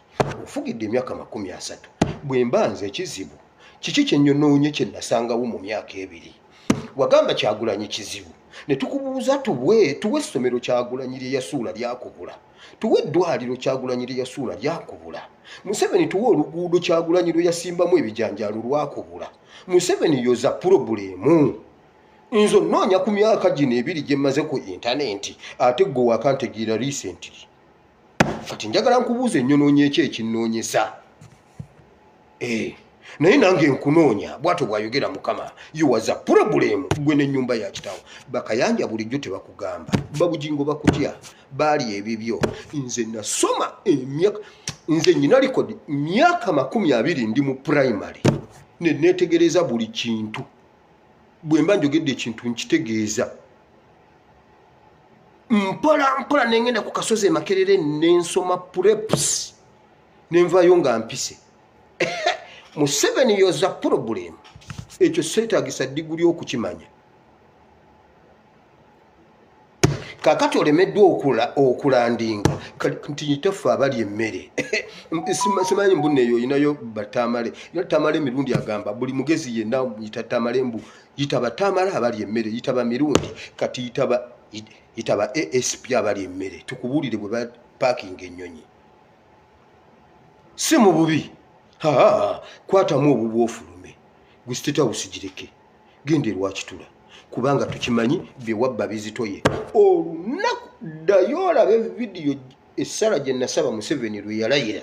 ofugidde emyaka 30 bwe mbanze ekizibu kiki kyenyonoonye kye nasangawo mu myaka ebiri wagamba Kyagulanyi kizibu ne tukubuuza tuwe essomero Kyagulanyi lye yasuula lyakubula tuwe eddwaliro Kyagulanyi lye yasuula lyakubula. Museveni tuwe oluguudo Kyagulanyi lwe yasimbamu ebijanjaalo lwakubula. Museveni yoza pulobulemu. Nzo noonya ku myaka gino ebiri gye mmaze ku intaneti ate gwe wakantegeera recently. Kati njagala nkubuuza ennyonoonyi eki ekinnoonyesa. Naye nange nkunoonya bw'atyo bw'ayogera Mukama yowaza pulobulemu gwe n'ennyumba ya kitaawo. Bakayanja bulijjo tebakugamba babugingo bakutya baali ebibyo. Nze nasoma emyaka nze nnyina likodi myaka 20 ndi mu primary ne neetegereza buli kintu. Bwe mba njogedde ekintu nkitegeeza. Mpola nengenda ku kasozi Makerere nensoma preps nenvayo nga mpise. Museveni yoza pulobulemu ekyo seetaagisa diguli okukimanya. Kakati olemeddwa okulandinga nti nyitaffe abali emmere. Simanyi mbunne eyo oyinayo batamale. Tamale emirundi agamba buli mugezi yenna yita tamale mbu yita batamale abali emmere yitaba mirundi kati yitaba ASP abali emmere. Tukubuulire bwe ba parking ennyonyi. Si mu bubi. Kwatamu obubu ofulume. Gwe State House gireke. Gende Lwakitula. Kubanga tukimanyi bye wabba bizitoye. Olunaku ddayo olabe vidiyo essala gye nasaba Museveni lwe yalayira.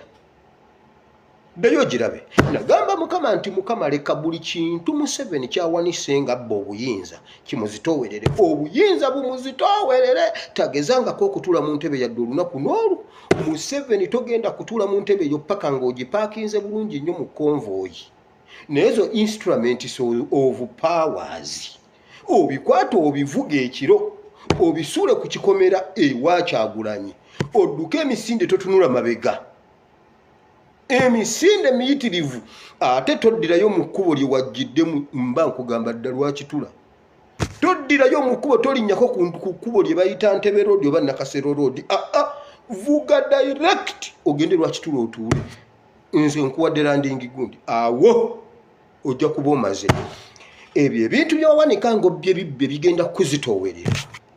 Ddayo girabe. Nagamba Mukama nti Mukama leka buli kintu Museveni kyawanise nga abba obuyinza kimuzitoowerere. Obuyinza bumuzitoowerere. Tagezangako okutuula mu ntebe yadde olunaku n'olu. Museveni togenda kutuula mu ntebe eyo paka ng'ogipaakinze bulungi nnyo mu konvoyi. N'ezo instruments of powers obikwata obivuga ekiro obisuule ku kikomera ewa Kyagulanyi odduke emisinde totunula mabega. Emisinde miyitirivu ate toddirayo mu kkubo lye wajjiddemu mba nkugamba dda Lwakitula. Toddirayo mu kkubo tolinnyako ku kkubo lye bayita Ntebe Road oba Nakasero Road. Vuga direct ogende Lwakitula otuule. Nze nkuwadde landing gundi. Awo ojja kuba omaze. Ebyo ebintu byawanika ng'obbye bibbe bigenda kuzitoowerera.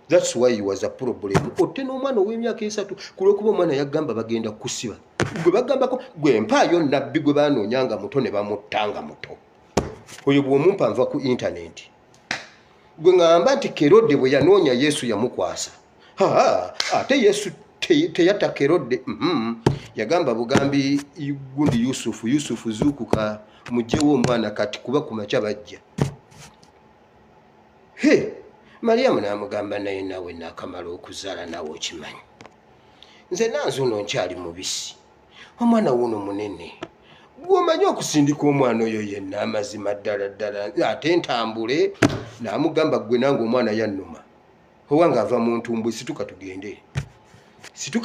That's why he was a problem. Otte n'omwana ow'emyaka 3 kulwokuba omwana yagamba bagenda kusiba. Gwe bagambako gwe mpaayo nabbi gwe baanoonyanga muto ne bamuttanga muto. Oyo bw'omumpa nva ku internet. Gwe ngamba nti Kerode bwe yanoonya Yesu yamukwasa. Ate Yesu teyatta Kerode. Yagamba bugambi gundi Yusufu zuukuka mugyewo omwana kati kuba ku makya bajja. Mariamu n'amugamba naye nawe naakamala okuzaala nawe okimanyi. Nze nanze ono nkyali mubisi. Omwana wuno munene. Gw'omanyi okusindika omwana oyo yenna amazima ddala ddala ate ntambule. N'amugamba gwe nange omwana yannuma. Owange ava mu ntumbwe situka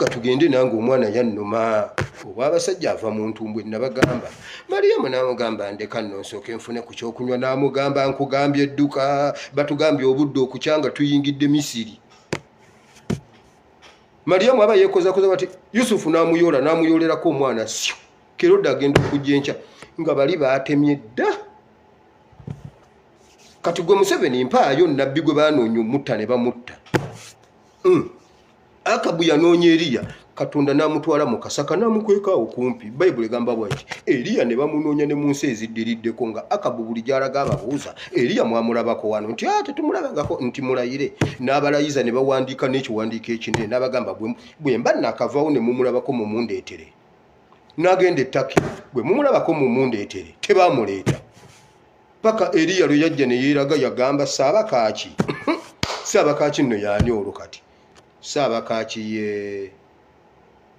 tugende nange omwana yannuma. Oba abasajja ava mu ntumbwe nabagamba. Mariamu n'amugamba ndeka nno nsooke nfune ku kyokunywa. N'amugamba nkugambye edduka batugambye obudde okukyanga tuyingidde Misiri. Mariamu aba yeekozakoza bati Yusufu n'amuyolerako omwana syo. Kerode agenda okujja enkya nga bali baatemye dda. Kati gwe Museveni mpaayo nabbi gwe baanoonya omutta ne bamutta. Akabu yanoonya Eriya Katonda n'amutwala mu kasaka n'amukwekaawo kumpi. Bayibuli egamba bw'ati Eriya ne bamunoonya ne mu nsi eziddiriddeko nga Akabu buli gy'alaga ababuuza Eriya mwamulabako wano nti tetumulabangako nti mulayire. N'abalayiza ne bawandiika n'ekiwandiiko ekinene n'abagamba bwe mba nakavaawo ne mumulabako mumundeetere. N'agenda ettaki bwe mumulabako mumundeetere tebaamuleeta. Paka Eriya lwe yajja ne yeeraga yagamba Saabakaaki. Saabakaaki nno y'ani olwo kati? Saabakaaki ye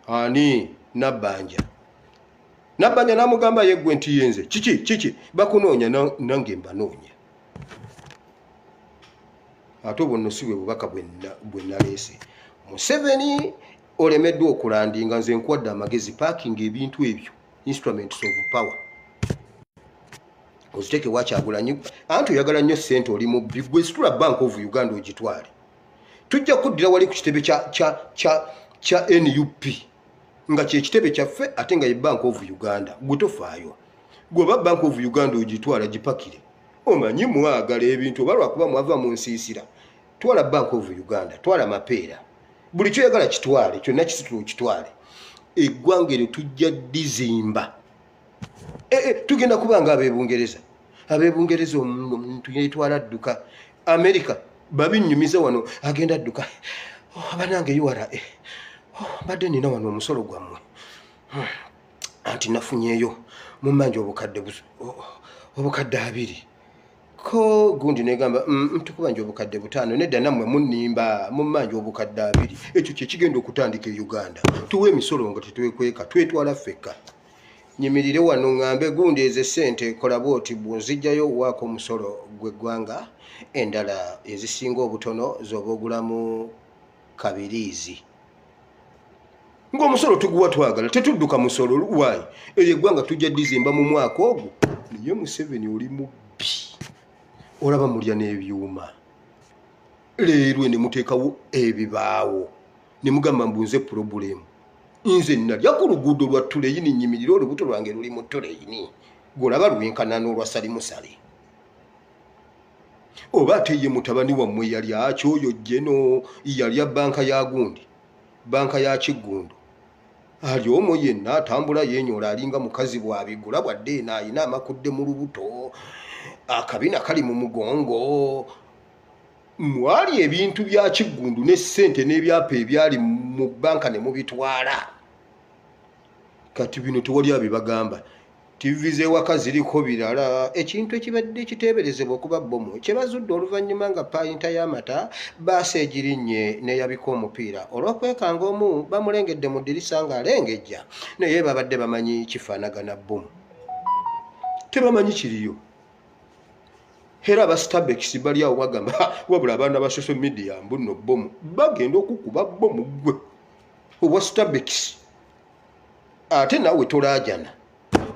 ani Nabbanja. Nabbanja n'amugamba yeggwe nti yenze kiki bakunoonya nange mbanoonya. Ate obwo nno si bwe bubaka bwe naleese. Museveni olemeddwa okulandinga nze nkuwadde amagezi parking ebintu ebyo instruments of power. Oziteke wa Kyagulanyi anti oyagala nnyo ssente oli mu bigwe situla Bank of Uganda ogitwale. Tujja kuddira wali ku kitebe kya NUP nga kye kitebe kyaffe ate nga ye Bank of Uganda. Gwe tofaayo. Gwe ba Bank of Uganda ogitwala gipakire. Omanyi mwagala ebintu oba lwakuba mwava mu nsiisira. Twala Bank of Uganda, twala mapeera. buli kyoyagala kitwale kyonna kisitula kitwale eggwanga eryo tujja dizimba tugenda kubanga abebungereza omuntu yetwala adduka America babinyumiza wano agenda adduka abanange yuwara mbadde nina wano omusolo gwammwe anti nafunyeeyo mumanja obukadde 2 ko gundi negamba mtukubanja obukadde 5 nedda nammwe munnimba mumanja obukadde 2 ekyo kye kigenda okutandika e Uganda tuwe emisolo nga tetwekweka twetwala ffekka nyimirire wano ngambe gundi eze sente kola bwoti bwonzijjayo waako omusolo gw'eggwanga endala ezisinga obutono zoba ogulamu kabiriizi ng'omusolo tuguwa twagala tetudduka musolo waayi eyo eggwanga tujja dizimba mu mwaka ogwo naye Museveni oli mubbi olaba mulya n'ebyuma leero ne muteekawo ebibaawo ne mugamba mbunze purobulemu nze nalya ku luguudo lwa Tuleyini nnyimirira olubuto lwange luli mu Tuleyini golaba lwenkana n'olwa Salimusale oba ate ye mutabani wammwe yali akyoyo jeno yalya banka ya gundi banka ya Kiggundu ali omwo yenna atambula yenyola alinga mukazi bwabigula bwadde naayina amakudde mu lubuto akabina kali mu mugongo mwali ebintu bya Kiggundu ne ssente n'ebyapa ebyali mu banka ne mubitwala kati bino tewali abibagamba TV z'ewaka ziriko birala ekintu ekibadde kiteeberezebwa okuba bomu kyebazudde oluvannyuma nga payinta y'amata baasa egirinnye n'eyabika omupiira olw'okwekanga omu bamulengedde mu ddirisa ng'alengejja naye babadde bamanyi kifaanagana bomu tebamanyi kiriyo era abastabekisi bali awo bagamba wabula abaana ba social media mbuno bomu bagenda okukuba bomu gwe obwa stabekisi ate naawe tolaajana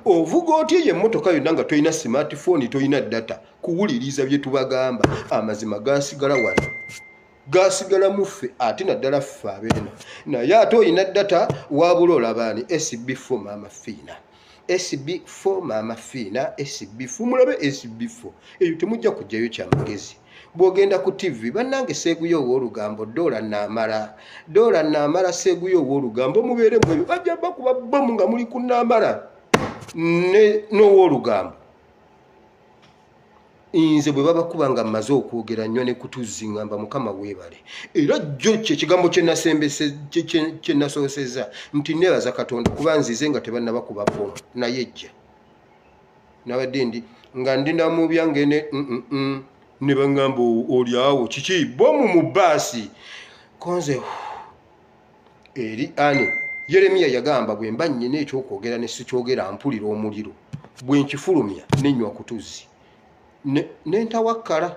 ovuga otya emmotoka yonna nga tolina smartphone tolina data kuwuliriza bye tubagamba amazima gasigala wano gasigala muffe ate naddala ffe abeena naye ate olina data wabula olabaani SB4 maama fiina SB4 maama fiina SB4 mulabe SB4 eyo temujja kujjayo kya magezi bw'ogenda ku TV bannange Seeguya ow'olugambo dola naamala Seeguya ow'olugambo mubeere mwebyo bajja bakuba bomu nga muli ku naamala n'ow'olugambo nze bwe babakuba nga mmaze okwogera nnyo ne kutuziŋŋamba Mukama weebale era jjo kyekigambo kye nasoosezza nti neebaza Katonda kuba nzize nga tebannabakuba bomu naye ejja nabadde ndi nga ndina mu byange ne baŋŋamba oli awo kiki bomu mu baasi konze eri ani Yeremiya yagamba bwe mba nnyina ekyokwogera ne sikyogera mpulira omuliro bwe nkifulumya nenywa kutuzi nentawakkala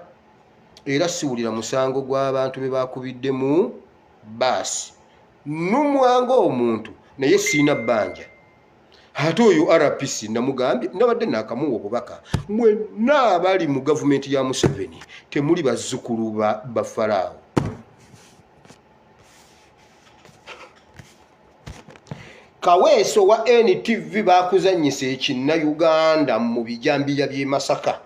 era siwulira musango gw'abantu be bakubidde mu baasi numwanga omuntu naye siina bbanja ate oyo RPC namugambye nabadde naakamuwa obubaka mwenna abali mu gavumenti ya Museveni temuli bazzukulu ba Faraawo Kaweeso wa NTV bakuzannyisa ekinna-Uganda mu bijambiya by'e Masaka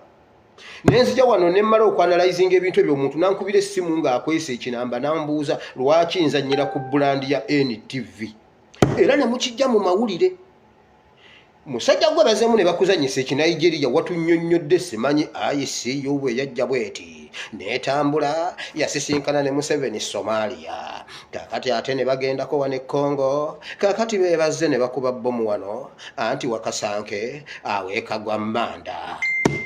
nenzija wano nemmala okwanalayizinga ebintu ebyo omuntu nankubira essimu ng'akwesa ekinamba nambuuza lwaki nzannyira ku bulandi ya NTV era ne mukijja mu mawulire musajja gwe bazeemu ne bakuzannyisa ekinigeria watunnyonnyodde simanyi ICU bwe yajja bweti netambula yasisinkana ne Museveni Somalia kakati ate ne bagendako wane Congo kakati beebazze ne bakuba bomu wano anti wakasanke aweekagwa Manda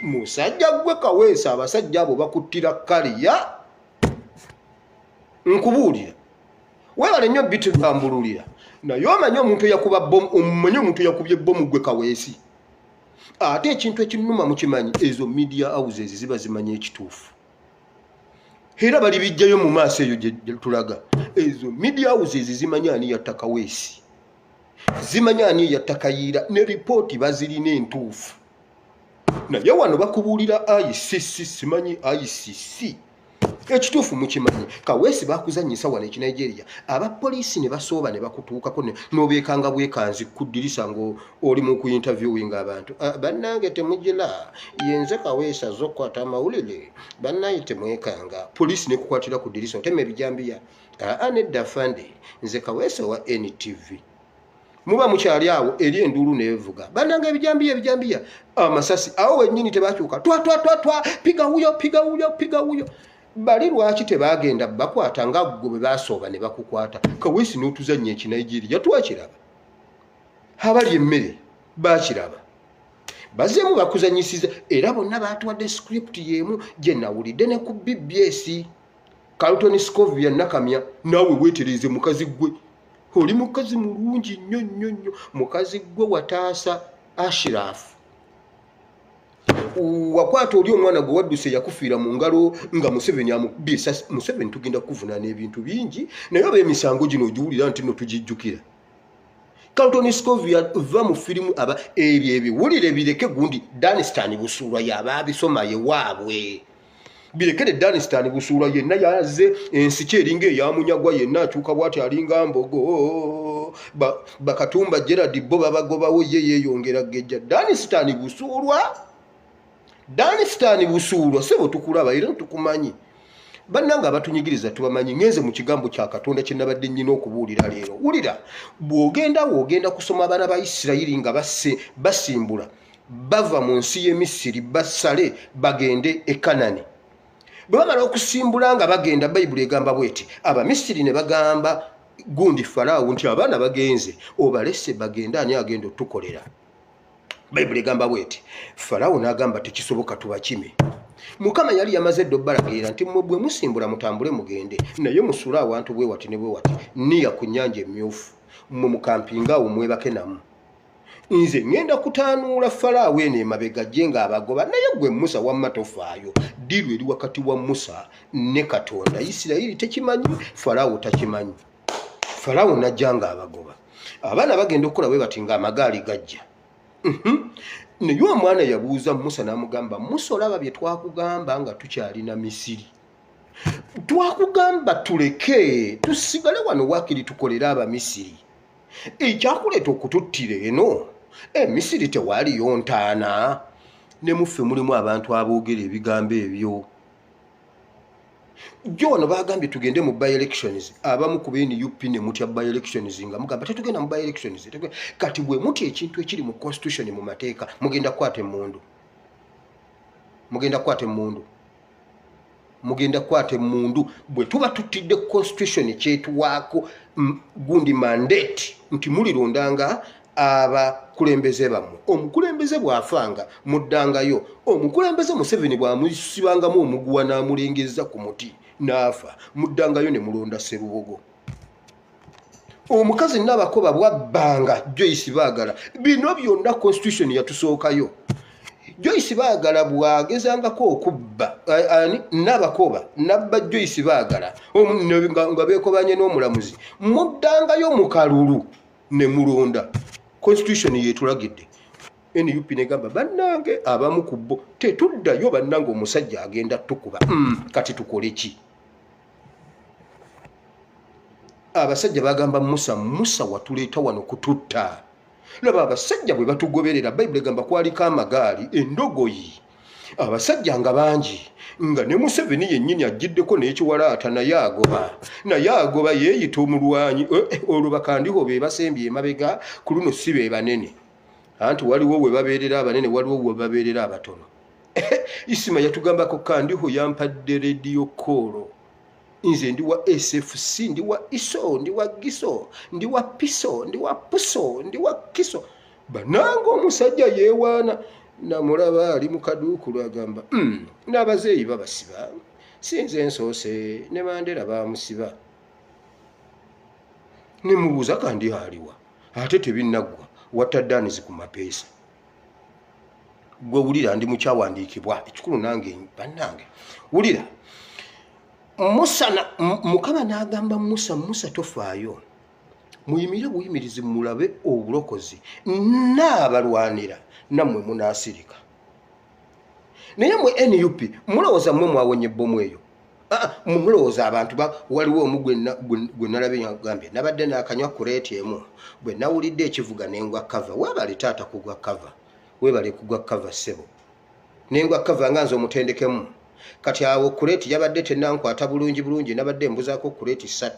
musajja gwe Kaweesa abasajja abo bakuttira kaliya nkubuulira weebale nnyo bitu bambululira naye omanyi omuntu eyakuba bomu omanyi omuntu eyakubye bomu gwe Kaweesi ate ekintu ekinnuma mukimanyi ezo media houses ziba zimanyi ekituufu era bali bijjayo mu maaso eyo gye tulaga ezo media houses zimanyi ani yatta Kaweesi zimanyi ani yatta Kayiira ne ripooti bazirina entuufu naye wano bakubuulira ICC simanyi ICC ekituufu mukimanyi Kaweesi bakuzanyisa wano eki Nigeria abapoliisi ne basooba ne bakutuukako n'obeekanga bwekanzi ku ddirisa ng'oli mu kuinterviewing abantu bannange temugira yenze Kaweesi azokkwata amawulire bannaye temwekanga poliisi nekukwatira ku ddirisa otema ebijambiya nedda fande nze Kaweesi wa NTV muba mukyali awo eri enduulu neevuga bannange ebijambiya amasasi awo wennyini tebakyuka twa piga wuyo bali lwaki tebagenda bakwata nga gwe bwe basooba ne bakukwata Kaweesi n'otuzannya eki Nigeria twakiraba abali emmere bakiraba bazemu bakuzanyisiza era bonna batwadde script yemu gye nawulidde ne ku BBS Carlton Scovia nakamya nawe weetereze mukazi gwe oli mukazi mulungi nnyo mukazi gwe wataasa Ashraf wakwata oli omwana gwe wadduse yakufiira mu ngalo nga Museveni amukubye Museveni tugenda kuvunaana ebintu bingi naye oba emisango gino ogiwulira nti no tugijjukira Carlton Scovia va mu firimu aba ebyo ebiwulire bireke gundi Danistan Busuulwa yaba abisoma ye waabwe birekere Danistan Busuulwa yenna yaze ensi kyeringa eyamunyagwa yenna akyuka bwati alinga mbogo Bakatumba Gerard bo babagobawo ye yeeyongera gejja Danistan Busuulwa sebo tukulaba era tukumanyi bannanga abatunyigiriza tubamanyi ngenze mu kigambo kya Katonda kye nabadde nnyina okubuulira leero wulira bw'ogenda kusoma abaana ba Isirayiri nga basimbula bava mu nsi y'e Misiri basale bagende e Kanani bwe bamala okusimbula nga bagenda Bayibuli egamba bweti Abamisiri ne bagamba gundi Falaawo nti abaana bagenze obalese bagenda ani agenda otukolera Bayibuli egamba bweti Falaawo n'agamba tekisoboka tubakime Mukama yali yamaze ddo balagirira nti mmwe bwe musimbula mutambule mugende naye musula awantu bwe wati ne bwe wati niya ku nnyanja emyufu mmwe mukampinga awo mwebake namu nze ngenda kutaanuula Falaawo eno emabega gye ng'abagoba naye gwe Musa wamma tofaayo ddiru eri wakati wa Musa ne Katonda Isirayiri tekimanyi Falaawo takimanyi Falaawo najja ng'abagoba abaana bagenda okukola bwe bati ng'amagaali gajja naye omwana yabuuza Musa n'amugamba Musa olaba bye twakugamba nga tukyalina Misiri twakugamba tuleke tusigale wano waakiri tukolera Abamisiri ekyakuleeta okututtira eno Misiri tewaaliyo ntaana ne muffe mulimu abantu aboogera ebigambo ebyo jo wano bagambye tugende mu by-elections abamu ku NUP ne mutya by-elections nga mugamba tetugenda mu by-elections kati bwe muti ekintu ekiri mu constitution mu mateeka mugenda kwate mundu bwe tuba tutidde constitution kyetuwaako gundi mandate nti mulirondanga abakulembeze bammwe omukulembeze bw'afanga muddangayo omukulembeze Museveni bw'amusibangamu omuguwa n'amulengeza ku muti n'afa muddangayo ne mulonda Sserubogo omukazi n'abakoba bwabbanga Joyce Baagala bino byonna constitution yatusookayo Joyce Baagala bwagezangako okubba n'abakoba nabba Joyce Baagala nga beekobanye n'omulamuzi muddangayo mu kalulu ne mulonda constitution yetulagidde NUP negamba bannange abamu ku bo tetuddayo bannange omusajja agenda tukuba kati tukole ki abasajja bagamba Musa watuleeta wano kututta laba abasajja bwe batugoberera Bayibuli egamba kwaliko amagaali endogoyi abasajja nga bangi nga ne Museveni yennyini agiddeko n'ekiwalaata naye agoba yeeyita omulwanyi olwo bakandiho be basembye emabega ku luno si be banene anti waliwo we babeerera abanene waliwo we babeerera abatono Isima yatugambako kandiho yampadde rediyo koolo nze ndi wa SFC ndi wa ISO ndi wa GISO ndi wa PISO ndi wa PUSO ndi wa KISO banango omusajja yeewaana namulaba ali mu kaduukulu agamba n'abazeeyi babasiba sinze ensoose ne Mandela bamusiba ne mubuuza kandi aliwa ate tebinnaggwa wattaddaanizi ku mapeesa gwe wulira ndi mukyawandiikibwa ekikulu nange bannange wulira Mukama n'agamba Musa tofaayo muyimire buyimirizi mulabe obulokozi n'abalwanira nammwe munaasirika naye mwe NUP mulowooza mmwe mwawonye ebbomu eyo mumulowooza abantu waliwo omu gwe nalabye ngambye nabadde nakanywa kureeti emu bwe nawulidde ekivuga nengwa kava webale taata kugwa kava webale kugwa kava ssebo nengwa kava nga nze omutendekemu kati awo kureeti yabadde tenankwata bulungi nabadde mbuzaako kureeti 3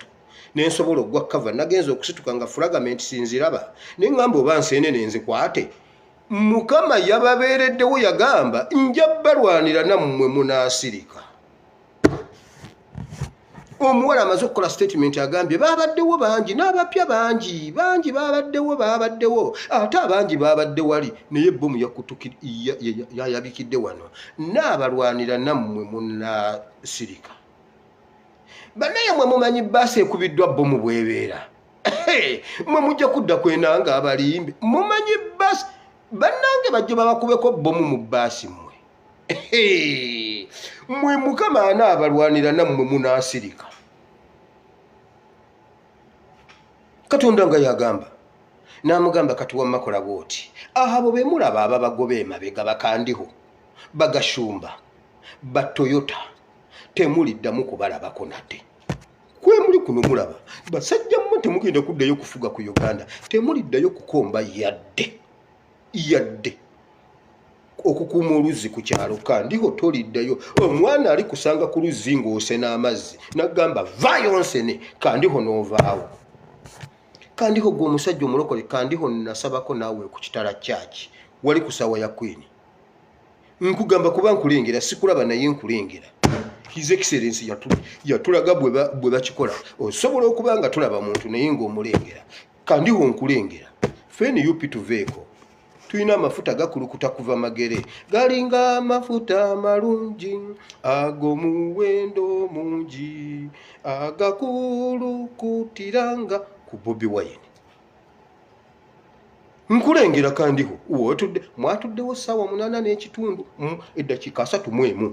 nensobola ogwa kava nagenza okusituka nga fragment sinziraba neŋŋamba oba nseenene nzikwate Mukama yababeereddewo yagamba nja balwanira nammwe munaasirika omuwala amaze okukola statement agambye babaddewo bangi n'abapya bangi babaddewo ate abangi babadde wali naye bomu yayabikidde wano n'abalwanira nammwe munaasirika bannaye mwe mumanyi baasi ekubiddwa bomu bwebeera mwe mujja kudda kwenanga abalimbi mumanyi baasi bannange bajja babakubeko bomu mu baasi mmwe mwe Mukama anaabalwanira nammwe munaasirika Katonda nga yagamba n'amugamba kati wammakola bw'oti abo be mulaba ababagoba emabega bakandiho bagashumba batoyota temuliddamu kubalabako nate kwe muli kuno mulaba basajja mmwe temugenda kuddayo kufuga ku Uganda temuliddayo kukomba yadde okukuuma oluzzi ku kyalo kandiho toliddayo omwana ali kusanga ku luzzi ng'ose n'amazzi nagamba vayonsene kandiho n'ovaawo kandiho gwe omusajja omulokole kandiho nasabako naawe ku kitala kyaki wali ku ssaawa ya Queen nkugamba kuba nkulengera sikulaba naye nkulengera His Excellency yatulaga bwe bakikola osobola okuba nga tulaba muntu naye ng'omulengera kandiho nkulengera feni UP2 tuyina amafuta gakulukuta kuva magere galinga amafuta malungi ag'omuwendo mungi agakulukutiranga ku Bobi Wine nkulengera kandiho mwatuddewo ssaawa 8:30 eddakiika 31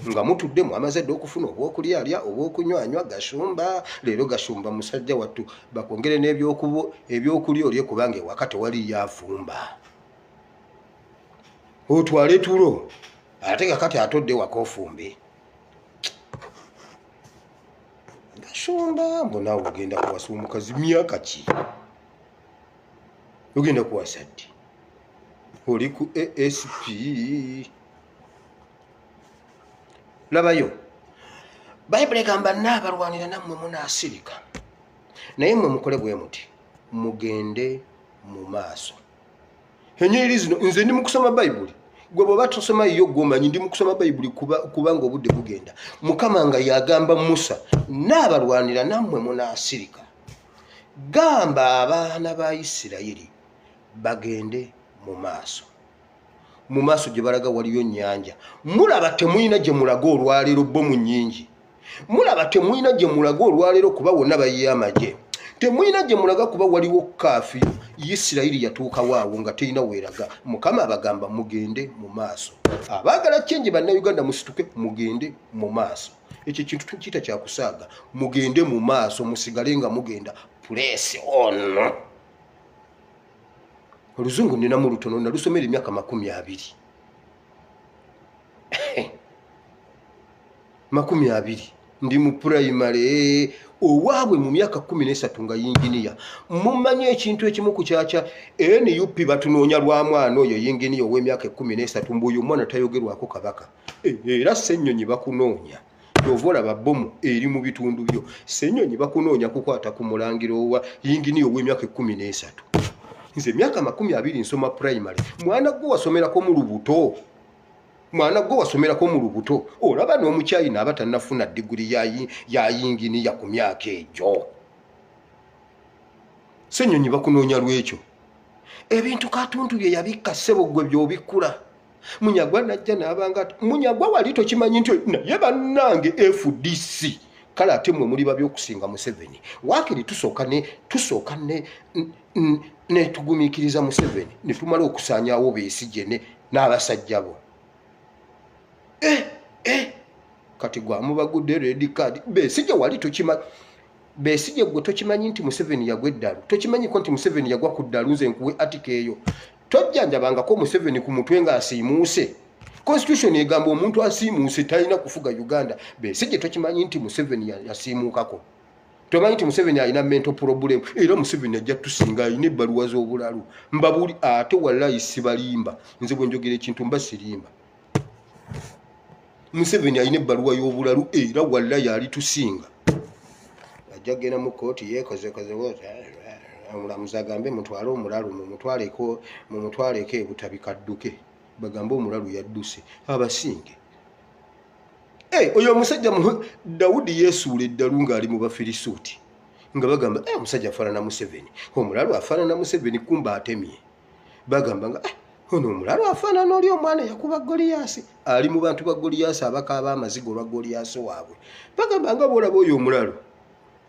nga mutudde mwamaze dde okufuna obwokulyalya obwokunywanywa gashumba leero gashumba musajja wattu bakwongere n'ebyokulya olye kubanga ewaka tewali yafumba otwale tulo ate kakati atodde waka ofumbe gashumba mbona ogenda kuwasa omukazi myaka ki ogenda kuwasa ddi oli ku ASP labayo Bayibuli egamba n'abalwanira nammwe munaasirika naye mmwe mukole bwe muti mugende mu maaso ennyiriri zino nze ndi mu kusoma Bayibuli gwe bw'oba tosoma yo gwomanyi ndi mu kusoma Bayibuli kubanga obudde bugenda Mukama nga yagamba Musa n'abalwanira nammwe munaasirika gamba abaana ba Isirayiri bagende mu maaso gye balaga waliyo nnyanja mulaba temuyina gye mulaga olwaleero bomu nnyingi mulaba temuyina gye mulaga olwaleero kuba wonna bayiye amagye temuyina gye mulaga kuba waliwo kaafi Isirayiri yatuuka waawo nga terina weeraga Mukama abagamba mugende mu maaso abaagala kyenje bannayuganda musituke mugende mu maaso ekyo kintu kita kyakusaaga mugende mu maaso musigale nga mugenda place on oluzungu ninamu lutono nalusomera emyaka 20 20 ndi mu primary owaabwe mu myaka 13 nga yinginiya mumanyi ekintu ekimu ku kyakya NUP batunoonya lwa mwana oyo yinginiya ow'emyaka 13 mbuyo omwana tayogerwako kabaka era Ssenyonyi bakunoonya tovola babomu eri mu bitundu byo Ssenyonyi bakunoonya kukwata ku mulangiro wa yinginiya ow'emyaka 13 nze emyaka 20 nsoma primary mwana gwe wasomerako mu lubuto olaba n'omukyayina aba tannafuna diguri ya yinginiya ku myaka egyo Ssenyonyi bakunoonya lwekyo ebintu katuntu bye yabikka ssebo gwe by'obikkula Munyagwa najja n'abanga Munyagwa wali tokimanyi nti naye bannange FDC kale ate mmwe muli babyokusinga Museveni waakiri tusooka ne tugumiikiriza Museveni ne tumala okusaanyaawo Besigye n'abasajja bo kati gwamubagudde red card Besigye wali tokimanyi Besigye gwe tokimanyi nti Museveni yagwa eddalu tokimanyiko nti Museveni yagwa ku ddalu nze nkuwe atike eyo tojjanjabangako Museveni ku mutwe ng'asiimuuse Constitution egamba omuntu asiimuuse talina kufuga Uganda. Besigye tokimanyi nti Museveni yasiimuukako. Tomanyi nti Museveni alina mental problem. Era Museveni ajja tusinga alina ebbaluwa z'obulalu. Mbabuli ate wallahi sibalimba. Nze bwe njogera ekintu mba sirimba. Museveni alina ebbaluwa y'obulalu era wallahi ali tusinga. Ajja genda mu kooti yeekozekoze wote. Omulamuzi agambe mutwale omulalu mumutwaleko ebutabikadduke. Bagamba omulalu yadduse abasinge. Oyo omusajja Dawudi yeesuula eddalu ng'ali mu Bafirisuuti nga bagamba omusajja afaanana Museveni, omulalu afaanana Museveni kumba atemye. Bagamba nga ono omulalu afaanana oli omwana yakuba Goliyaasi, ali mu bantu ba Goliyaasi abakaaba amazigo lwa Goliyaasi waabwe. Bagamba nga bw'olaba oyo omulalu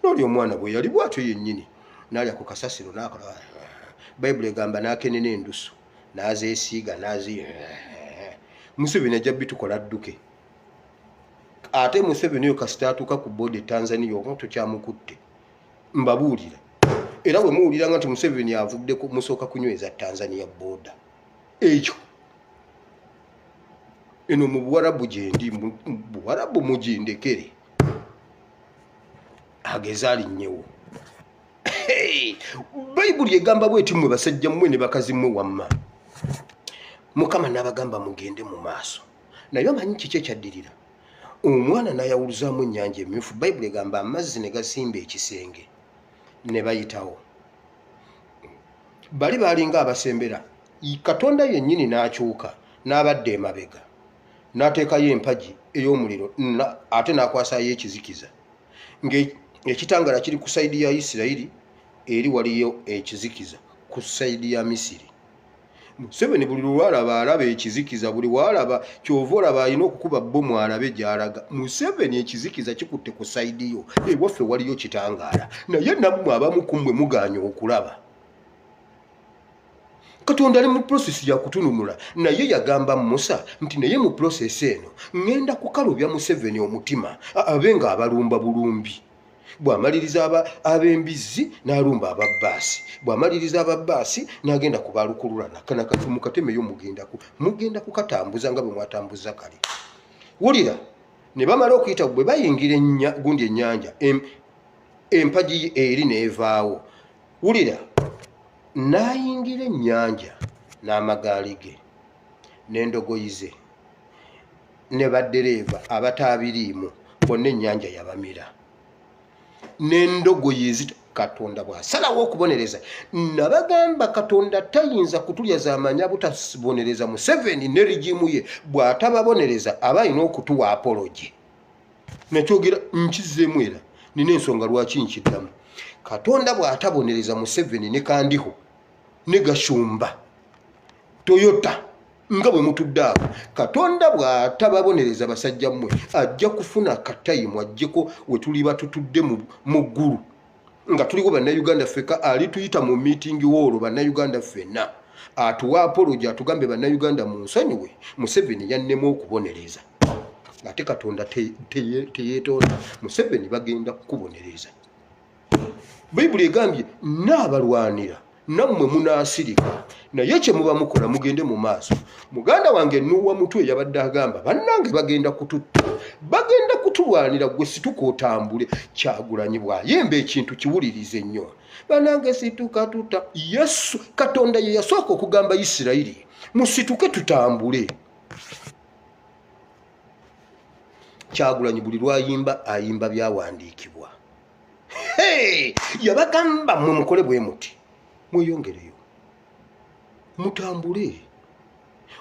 n'oli omwana bwe yali bw'atyo yennyini n'alya ku kasasiro n'akola. Bayibuli egamba n'akenena endusu n'azeesiiga Museveni ajja bitukola dduke. Ate Museveni oyo kasita atuuka ku boodi Tanzania omuntu kyamukutte. Mbabuulira. Era bwe muwuliranga nti Museveni avudde musooka kunyweza Tanzania booda. Ekyo. Eno mu Buwarabu gye ndi, Buwarabu mugindekere. Ageza alinnyewo. Bayibuli egamba bw'eti mmwe basajja mmwe ne bakazi mmwe wamma. Mukama n'abagamba mugende mu maaso. Naye amanyi kiki ekyaddirira? Omwana n'ayawuluzaamu ennyanja emmyufu. Bayibuli egamba amazzi ne gasimba ekisenge ne bayitawo. Bali baalinga abasembera. Katonda yennyini n'akyuka n'abadde emabega n'ateekayo empagi ey'omuliro ate n'akwasayo ekizikiza. Ng'ekitangaala kiri ku sayidi ya Isirayiri, eri waliyo ekizikiza ku sayidi ya Misiri. Museveni buli lwalaba alaba ekizikiza, buli walaba kyova olaba alina okukuba bbomu alabe gy'alaga. Museveni ekizikiza kikutte ku sayidi yo. Ewaffe waliyo kitangaala, naye nammwe abamu ku mmwe mugaanye okulaba. Katonda ali mu prosesi ya kutununula, naye yagamba Musa nti naye mu prosesi eno ŋŋenda kukalubya Museveni omutima abe nga abalumba bulumbi. Bw'amaliriza ab'embizzi n'alumba ababbaasi. Bw'amaliriza ababbaasi n'agenda kubalukululana. Kana mukatemeyo mugenda kukatambuza nga bwe mwatambuza kale. Wulira, ne bamala okuyita bwe bayingira gundi ennyanja, empagi eri n'evaawo. Wulira, n'ayingira ennyanja n'amagaali ge n'endogoyi ze ne baddereeva abataabiriimu bonna ennyanja yabamira. N'endogoyi Katonda bw'asalawo okubonereza. Nabagamba Katonda tayinza kutulya z'amanya butabonereza Museveni ne regimu ye. Bw'atababonereza aba alina okutuwa apology. Nakyogera nkizeemu era nina ensonga lwaki nkiddamu. Katonda bw'atabonereza Museveni ne Kandiho ne Gashumba Toyota nga bwe mutudde awo, Katonda bw'atababonereza basajja mmwe ajja kufuna akatayimu ajjeko we tuli batutudde mu ggulu nga tuliko bannayuganda ffeka alituyita mu meeting wall bannayuganda ffenna atuwa apology atugambe bannayuganda mu nsonyiwe Museveni yannemu okubonereza. Ate Katonda teyeetonda Museveni bagenda kukubonereza. Bayibuli egambye n'abalwanira nammwe munaasirika, naye kye muba mukola mugende mu maaso. Muganda wange Nuuwa Mutwe yabadde agamba bannange bagenda kututta, bagenda kutulwanira, gwe situka otambule. Kyagulanyi bw'ayemba ekintu kiwulirize nnyo. Bannange situka tuta. Yesu Katonda ye yasooka okugamba Isirayiri musituke tutambule. Kyagulanyi buli lwayimba ayimba byawandiikibwa. Yabagamba mmwe mukole bwe muti, mweyongereyo mutambule.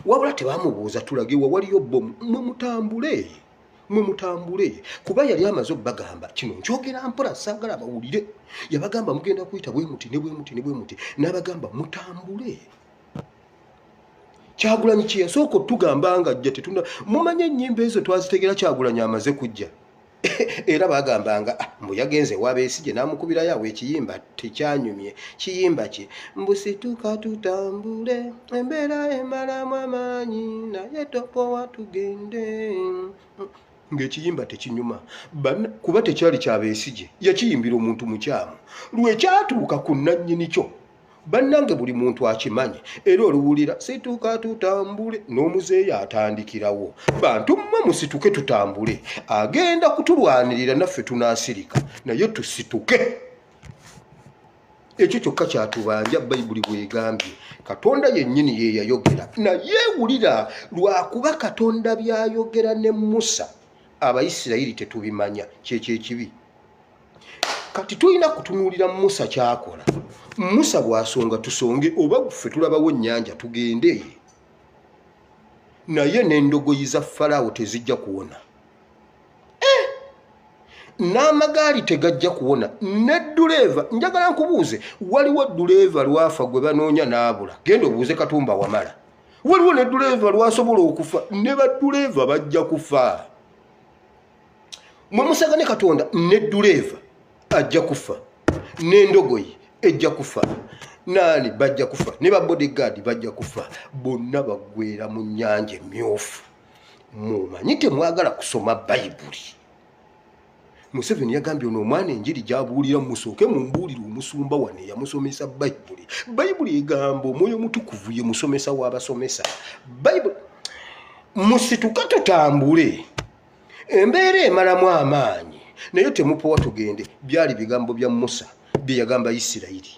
Wabula tebamubuuza tulage waliyo bbomu, mwe mutambule. Kuba yali amaze obbagamba kino nkyogera mpola saagala bawulire. Yabagamba mugenda kuyita bwe muti ne bwe muti ne bwe muti, n'abagamba mutambule. Kyagulanyi kye yasooka otugamba nga ajja tetunda. Mumanye ennyimba ezo twazitegera Kyagulanyi amaze kujja. Era bagambanga mbu yagenze w'Abeesigye n'amukubirayo awo ekiyimba tekyanyumye. Kiyimba kye mbusituka tutambule embeera emalamu amaanyi naye topowa tugende. Ng'ekiyimba tekinyuma kuba tekyali kya Beesigye, yakiyimbira omuntu mukyamu. Lwe kyatuuka ku nannyini kyo bannange buli muntu akimanye era oluwulira situka tutambule n'omuzeeyi atandikirawo bantu mmwe musituke tutambule agenda kutulwanirira naffe tunaasirika naye tusituke ekyo kyokka kyatubanja bayibuli bwegambye katonda yennyini ye yayogera naye wulira lwakuba katonda byayogera ne Musa abayisirayiri tetubimanya kyekyo ekibi kati tulina kutunuulira Musa kyakola Musa bw'asonga tusonge oba ffe tulabawo ennyanja tugende naye n'endogoyi za Falaawo tezijja kuwona n'amagaali tegajja kuwona ne duleeva njagala nkubuuze waliwo duleeva lwafa gwe banoonya n'abula genda obuuze Katumba Wamala waliwo ne duleeva lwasobola okufa ne baduleeva bajja kufa mwe musagane Katonda ne duleeva ajja kufa n'endogoyi ejja kufa nani bajja kufa ne ba bodyguard bajja kufa bonna bagwera mu nnyanja emyufu mumanyi temwagala kusoma bayibuli Museveni yagambye ono omwana enjiri gy'abuulira musooke mumbuulire omusumba wane yamusomesa bayibuli bayibuli egamba omwoyo mutukuvu ye musomesa w'abasomesa bayibuli musituka tutambule embeera emalamu amaanyi naye temupowa tugende byali bigambo bya Musa bye yagamba Isirayiri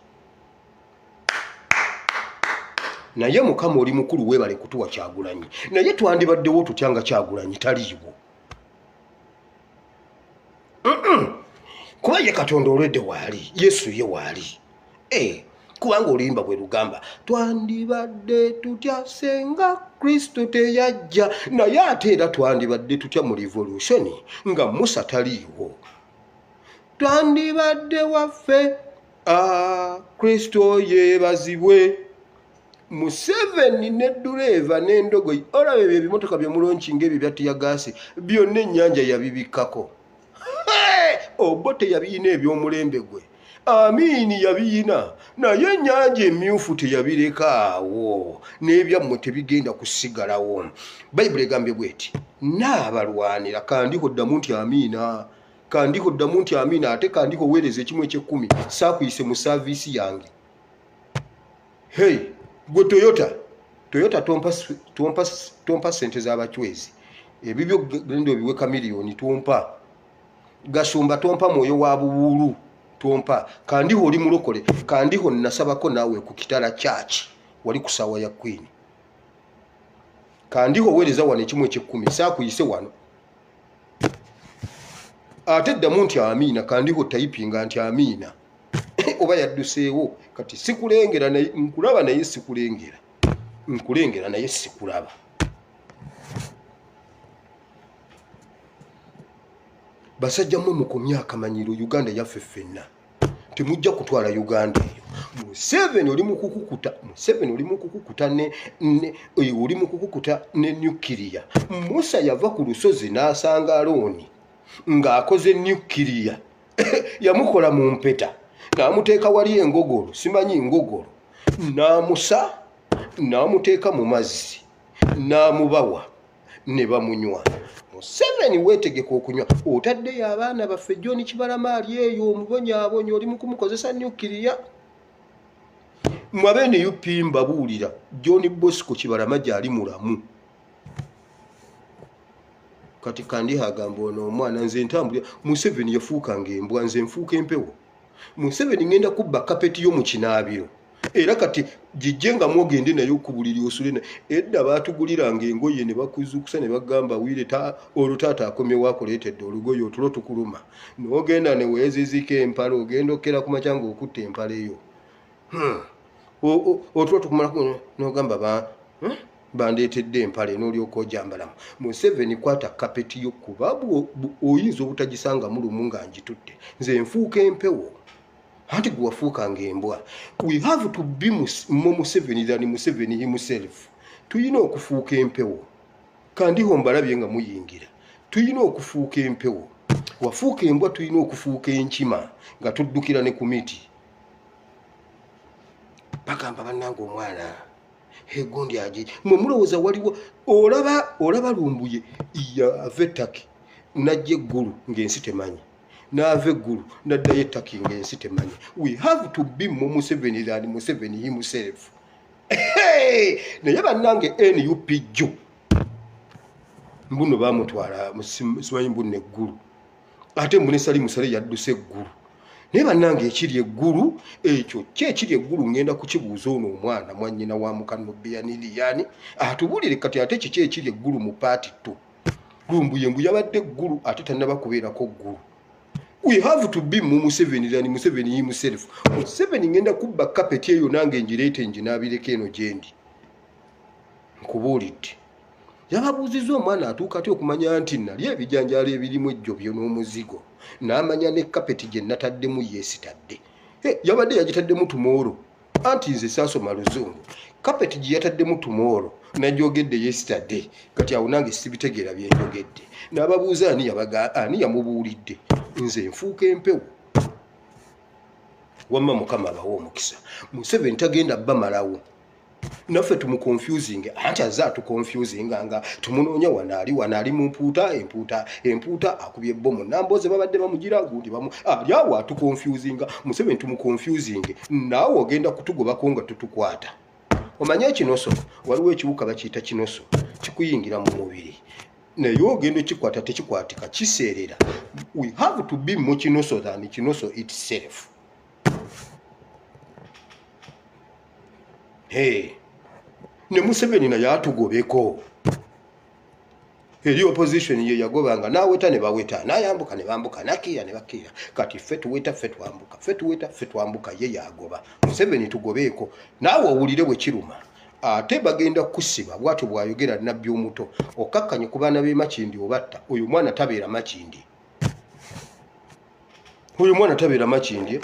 naye Mukama oli mukulu weebale kutuwa Kyagulanyi naye twandibaddewo tutyanga Kyagulanyi taliiwo kuba ye Katonda olwedde waali Yesu ye waali kubanga oluyimba bwe lugamba twandibadde tutya senga Kristo teyajja naye ate era twandibadde tutya mu revolution nga Musa taliiwo twandibadde waffe Kristo yeebazibwe Museveni ne duleeva n'endogoyi olaba ebyo ebimotoka byemulonkinga ebyo byatiyagaasi byonna ennyanja yabibikkako Obote yabiyina ebyomulembe gwe Amini yabiyina naye ennyanja emyufu teyabireka awo n'ebyammwe tebigenda kusigalawo bayibuli egambye bweti n'abalwanira kandiko ddamu nti amiina kandiko ddamu nti amiina ate kandiko weereza ekimu eky'ekkumi saakuyise mu saaviisi yange hey gwe Toyota tompa sente z'abachwezi ebibyo gendo biweka miliyoni tompa Gasumba tompa mwoyo wa buwulu tompa kandiho oli mulokole kandiho nasabako nawe ku kitala church wali kusawa ya Queen kandiho weereza wane kimwe ky'ekkumi saakuyise wano ate ddamu nti amiina kandiho typinga nti amiina oba yadduseewo kati sikulengera naye nkulaba naye sikulengera nkulengera naye sikulaba basajja mmwe mukomya akamanyiro Uganda yaffe ffenna temujja kutwala Uganda eyo Museveni oli mu kukukuta ne nuclear Musa yava ku lusozi n'asanga Alooni ng'akoze nuclear yamukola mu mpeta n'amuteeka wali engogolo simanyi ngogolo n'amusa n'amuteeka mu mazzi n'amubawa ne bamunywa Museveni weetegeka okunywa otaddeyo abaana baffe John Kibalamaali eyo omubonyaabonya oli mu kumukozesa nuclear mwabene yupimba buulira John Bosco Kibalamaji ali mulamu kati kandi hagamba ono omwana nze ntambulira Museveni yafuuka ng'embwa nze nfuuka empewo Museveni ngenda kubba kapeti yo mu kinaabiro era kati jijjenga mwogende nayo ku buliri osule edda baatuguliranga engoye ne bakuzukusa ne bagamba wire olutaata akomye wakoleetedde olugoye otulo tukuluma n'ogenda ne weezizika empale ogenda okera ku macyango okutta empale yo otulo tukumala n'ogamba bandeetedde empale n'olyoka ojambalamu Museveni kwata kapeti yo kuba oyinza obutagisanga mulumu nga njitutte nze nfuuka empewo Anti guwafuuka ng'embwa. We have to be more Museveni than Museveni himself. Tuyina okufuuka empewo. Kandiho mbalabye nga muyingira. Tuyina okufuuka empewo. Wafuuka embwa tuyina okufuuka enkima nga tuddukira ne ku miti. Bagamba bannange omwana gundi aji mwe mulowooza waliwo olaba lumbuye ya vetaki najje eggulu ng'ensi temanyi n'ava eggulu n'addayo ettakinga ensi temanyi. We have to be more Museveni than Museveni himself. Naye bannange NUP jjo mbuno baamutwala simanyi mbuno eggulu ate mbune sali musale yadduse eggulu. Naye bannange ekiri eggulu ekyo kyekiri eggulu ngenda kukibuuza ono omwana mwannyina wa Mukanubbiyaniriyani atubulire kati ate kiki ekiri eggulu mu paati 2. Lumbuyembu yabadde eggulu ate tannaba kubeerako ggulu. We have to be more Museveni than Museveni himself. Museveni ngenda kubba kapeti eyo nange ngireete njinaabireko eno gyendi. Nkubuulidde. Yababuuzizza omwana atuuka ati okumanya nti nali ebijanjaalo ebirimu ejjobyo n'omuzigo. N'amanya ne kapeti gye nataddemu yeesitadde. Yabadde yagitaddemu tumooro. Anti nze saasoma Luzungu. Kapeti gye yataddemu tumooro. Najogedde yeesitadde. Kati awo nange sibitegeera bye njogedde. N'ababuuza ani yamubuulidde. Nze nfuuka empewo. Wamma Mukama abawa omukisa. Museveni tagenda bamalawo. Naffe tumuconfusing anti azza tuconfusing nga tumunoonya wanaali mu empuuta akubye ebbomu namboze babadde bamugira gundi ali awo atuconfusing. Museveni tumuconfusing naawe ogenda kutugobako nga tutukwata. Omanye ekinoso waliwo ekiwuka bakiyita kinoso kikuyingira mu mubiri naye ogenda ekikwata tekikwatika kiseerera. We have to be more kinoso than kinoso itself. Ne Museveni naye atugobeko. Eri opposition ye yagobanga naweta ne baweta nayambuka ne bambuka nakiira ne bakiira. Kati ffe tuweta ffe twambuka ffe tuweta ffe twambuka ye yagoba. Museveni tugobeeko naawe owulire bwe kiruma. Ate bagenda kusiba bwatyo bwayogera nabbi omuto okakkanye ku baana b'e Makindi obatta. Oyo mwana tabeera Makindi. Oyo mwana tabeera Makindi.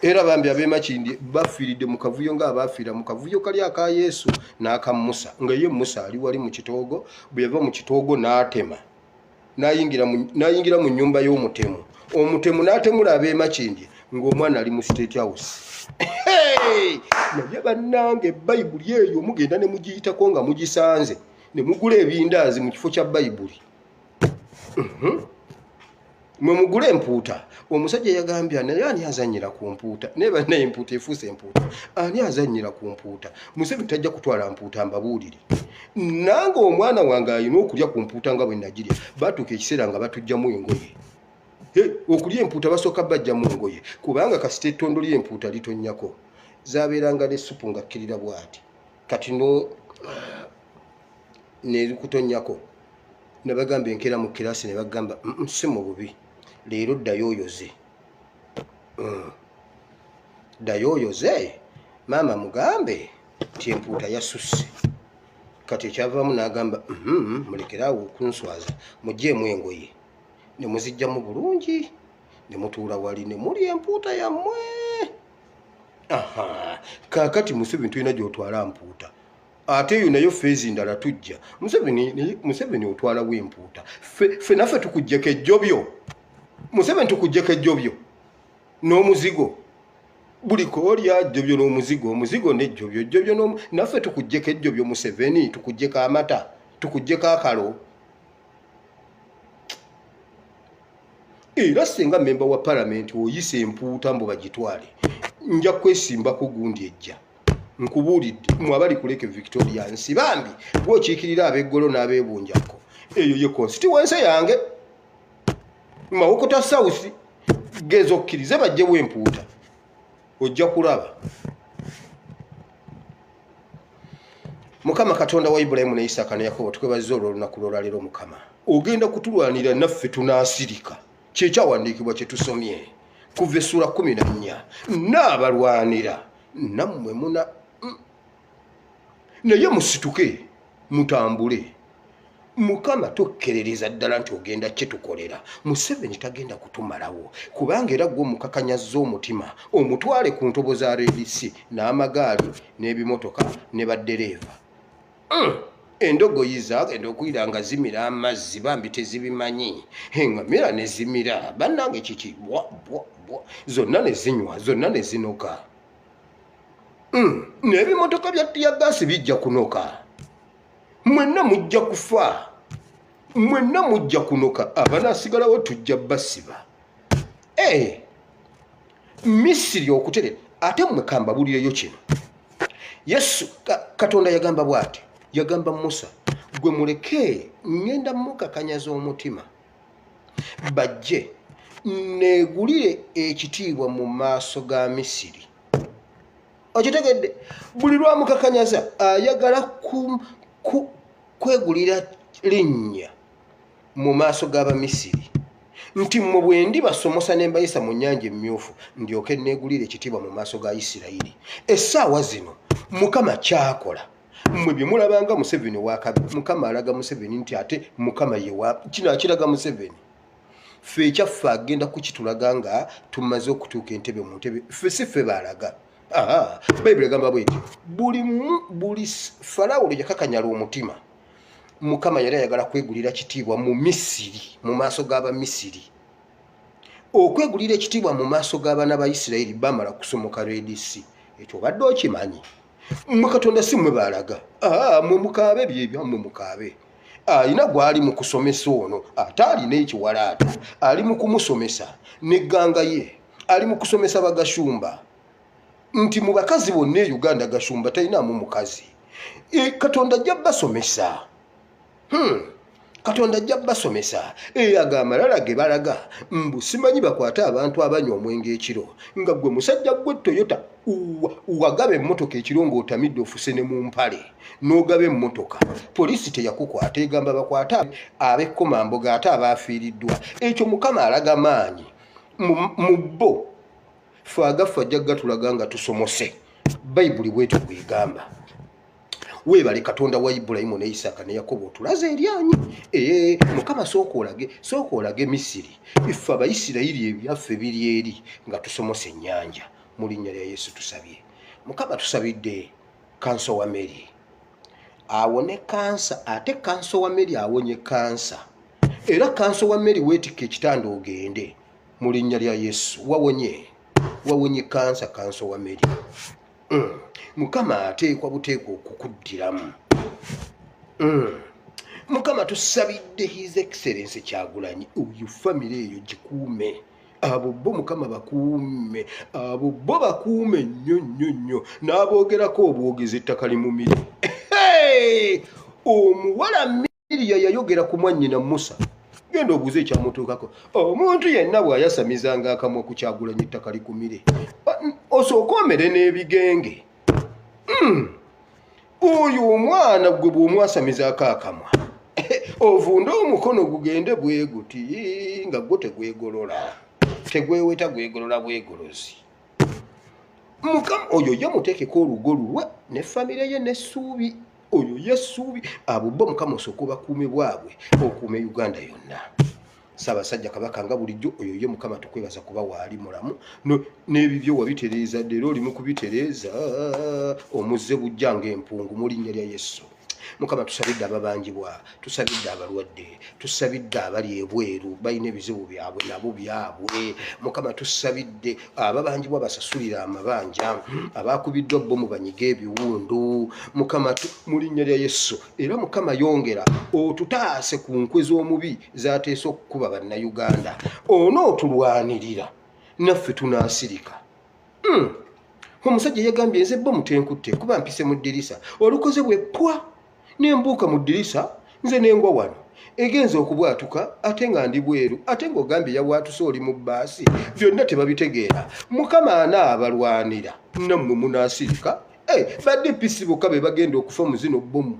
Era bambi ab'e Makindi bafiiridde mu kavuyo ng'abaafiira mu kavuyo kali aka Yesu n'aka Musa. Nga ye Musa ali wali mu kitoogo, bwe yava mu kitoogo n'atema. N'ayingira mu nnyumba y'omutemu. Omutemu n'atemula ab'e Makindi ng'omwana ali mu State House. Naye bannange Bayibuli eyo mugenda ne mugiyitako nga mugisanze ne mugula ebindaazi mu kifo kya Bayibuli. Mwe mugula empuuta. Omusajja yagambye naye ani azannyira ku mpuuta? Naye bannaye empuuta efuuse empuuta. Ani azannyira ku mpuuta? Museveni tajja kutwala mpuuta mbabuulire. Nange omwana wange alina okulya ku mpuuta nga bwe nagirya. Batuuka ekiseera nga batugyamu engoye. Okulya empuuta basooka bajjamu engoye. Kubanga kasita ettondo ly'empuuta litonnyako. Zaabeeranga n'essupu nga kkirira bw'ati. Kati no ne kutonnyako. Ne bagamba enkeera mu kiraasi ne bagamba si mu bubi. Leero ddayo oyoze. Ddayo oyoze. Maama mugambe ti empuuta yasusse. Kati ekyavaamu n'agamba mulekeraawo okunswaza muggyeemu engoye. Ne muzijjamu bulungi. Ne mutuula wali ne muli empuuta yammwe. Kaakati Museveni tulina gy'otwala mpuuta. Ate eyo nayo feezi ndala tujja. Museveni otwalawo empuuta. Ffe naffe tukuggyeko ejjobyo. Museveni tukuggyeko ejjobyo n'omuzigo. Buli koolya jjobyo n'omuzigo. Omuzigo n'ejjobyo. Ejjobyo naffe tukuggyeko ejjobyo Museveni. Tukuggyeko amata. Tukuggyeko akalo. Era singa memba wa palamenti oyise empuuta mbu bagitwale. Nja kwesimbako gundi ejja. Nkubuulidde mwabali kuleke Victoria nsi bambi bw'okiikirira ab'eggolo n'abeebunjako. Eyo ye constituency yange. Mawokota South gezo okkirize bajjewo empuuta. Ojja kulaba. Mukama Katonda wa Ibrahimu ne Isaaka ne Yakobo tukwebaza olw'olunaku lw'olwaleero Mukama. Ogenda kutulwanira naffe tunaasirika. Kyekyawandiikibwa kye tusomye. Kuva essula 14. N'abalwanira nammwe muna naye musituke mutambule. Mukama tokkerereza ddala nti ogenda kyetukolera. Museveni tagenda kutumalawo kubanga era gwe omukakanyazza omutima omutwale ku ntobo za RDC n'amagaali n'ebimotoka ne baddereeva. Endogoyi zaagenda okuyira nga zimira amazzi bambi tezibimanyi. Engamira ne zimira bannange kiki zonna ne zinywa zonna ne zinoka. N'ebimotoka bya tiyagaasi bijja kunoka. Mwenna mujja kufa. Mwenna mujja kunoka. Abanaasigalawo tujja basiba. Misiri okutere ate mmwe kambabulireyo kino. Yesu Katonda yagamba bw'ati, yagamba Musa, gwe muleke ngenda mukakanyaza omutima bajje neegulire ekitiibwa mu maaso ga Misiri. Okitegedde? Buli lwamukakanyaza ayagala kwegulira linnya mu maaso g'Abamisiri nti mmwe bwe ndibasomosa ne mbayisa mu nnyanja emmyufu ndyoke neegulire ekitiibwa mu maaso ga Isirayiri. Essaawa zino Mukama kyakola mmwe bye mulabanga Museveni wakabi, Mukama alaga Museveni nti ate Mukama kino akiraga Museveni. Ffe ekyaffe agenda kukitulaga nga tumaze okutuuka entebe mu ntebe, ffe si ffe baalaga. Bayibuli egamba bweti, buli Falaawo lwe yakakanyala omutima, Mukama yali ayagala kwegulira kitiibwa mu Misiri, mu maaso g'Abamisiri. Okwegulira ekitiibwa mu maaso g'abaana ba Isirayiri bamala kusomoka Red Sea. Ekyo obadde okimanyi? Mmwe Katonda si mmwe baalaga. Mmwe mukaabe byebyammwe mukaabe. Alina gwali mu kusomesa ono, ate alina ekiwalaata, ali mu kumusomesa n'egganga ye, ali mu kusomesa bagashumba nti mu bakazi bonna e Uganda gashumba talinamu mukazi. Katonda ajja basomesa. Katonda ajja basomesa. Agamala ge balaga mbu simanyi bakwata abantu abanywa omwenge ekiro nga gwe musajja gwe Toyota wagaba emmotoka ekiro ng'otamidde ofuse ne mu mpale n'ogaba emmotoka, poliisi teyakukwata, egamba bakwata ab'ekkomamboga ate abaafiiriddwa. Ekyo Mukama alaga maanyi mu bo. Ffe agaffe ajja gatulaga nga tusomose. Bayibuli bwetyo bwegamba. Weebale Katonda wa Ibulayimu ne Isaaka ne Yakobo otulaze eryanyi. Mukama sooka olage Misiri, iffe Abayisirayiri ebyaffe biri eri nga tusomose ennyanja. Mu linnya lya Yesu tusabye. Mukama tusabidde kanso wa Mary awone kansa, ate kanso wa Mary awonye kansa, era kanso wa Mary weetikka ekitanda ogende. Mu linnya lya Yesu wawonye kansa, kanso wa Mary. Mukama ateekwa buteekwa okukuddiramu. Mukama tusabidde His Excellency Kyagulanyi, oyo famire eyo gikuume. Abo bo Mukama bakuume, abo bo bakuume nnyo n'aboogerako obwogezi ettaka limumire. Omuwala Miriya yayogera ku mwannyina Musa. Genda obuuze ekyamutuukako. Omuntu yenna bw'ayasamizanga akamwa ku Kyagulanyi ettaka likumire. Osooka omere n'ebigenge. Oyo omwana gwe bw'omwasamizaako akamwa ovunda omukono gugende bwe guti nga gwo tegwegolola, tegweweta gwegolola bwegolozi. Mukama oyo ye muteekeko olugo lulwe ne famire ye n'essuubi. Oyo ye ssuubi. Abo bo Mukama osooka obakuume bwabwe okuuma Uganda yonna. Ssaabasajja Kabaka nga bulijjo oyo ye Mukama tukwebaza kuba waali mulamu n'ebibyo wabitereeza, leero oli mu kubitereeza omuzze bujja ng'empungu mu linnya lya Yesu. Mukama tusabidde ababanjibwa, tusabidde abalwadde, tusabidde abali ebweru balina ebizibu byabwe nabo byabwe. Mukama tusabidde ababanjibwa basasulira amabanja, abaakubiddwa bo mu banyiga ebiwundu. Mukama mu linnya lya Yesu. Era Mukama yongera otutaase ku nkwe z'omubi zaateese okukuba bannayuganda. Onootulwanirira naffe tunaasirika. Omusajja yagambye nze bo mutenkutte kuba mpise mu ddirisa, olukoze bwe pwa nembuuka mu ddirisa nze nengwa wano egenza okubwatuka ate nga ndi bweru, ate ng'ogambye yabwatuse oli mu bbaasi, byonna tebabitegeera. Mukama anaabalwanira nammwe munaasirika. Badde pisi bokka be bagenda okufa mu zino bbomu.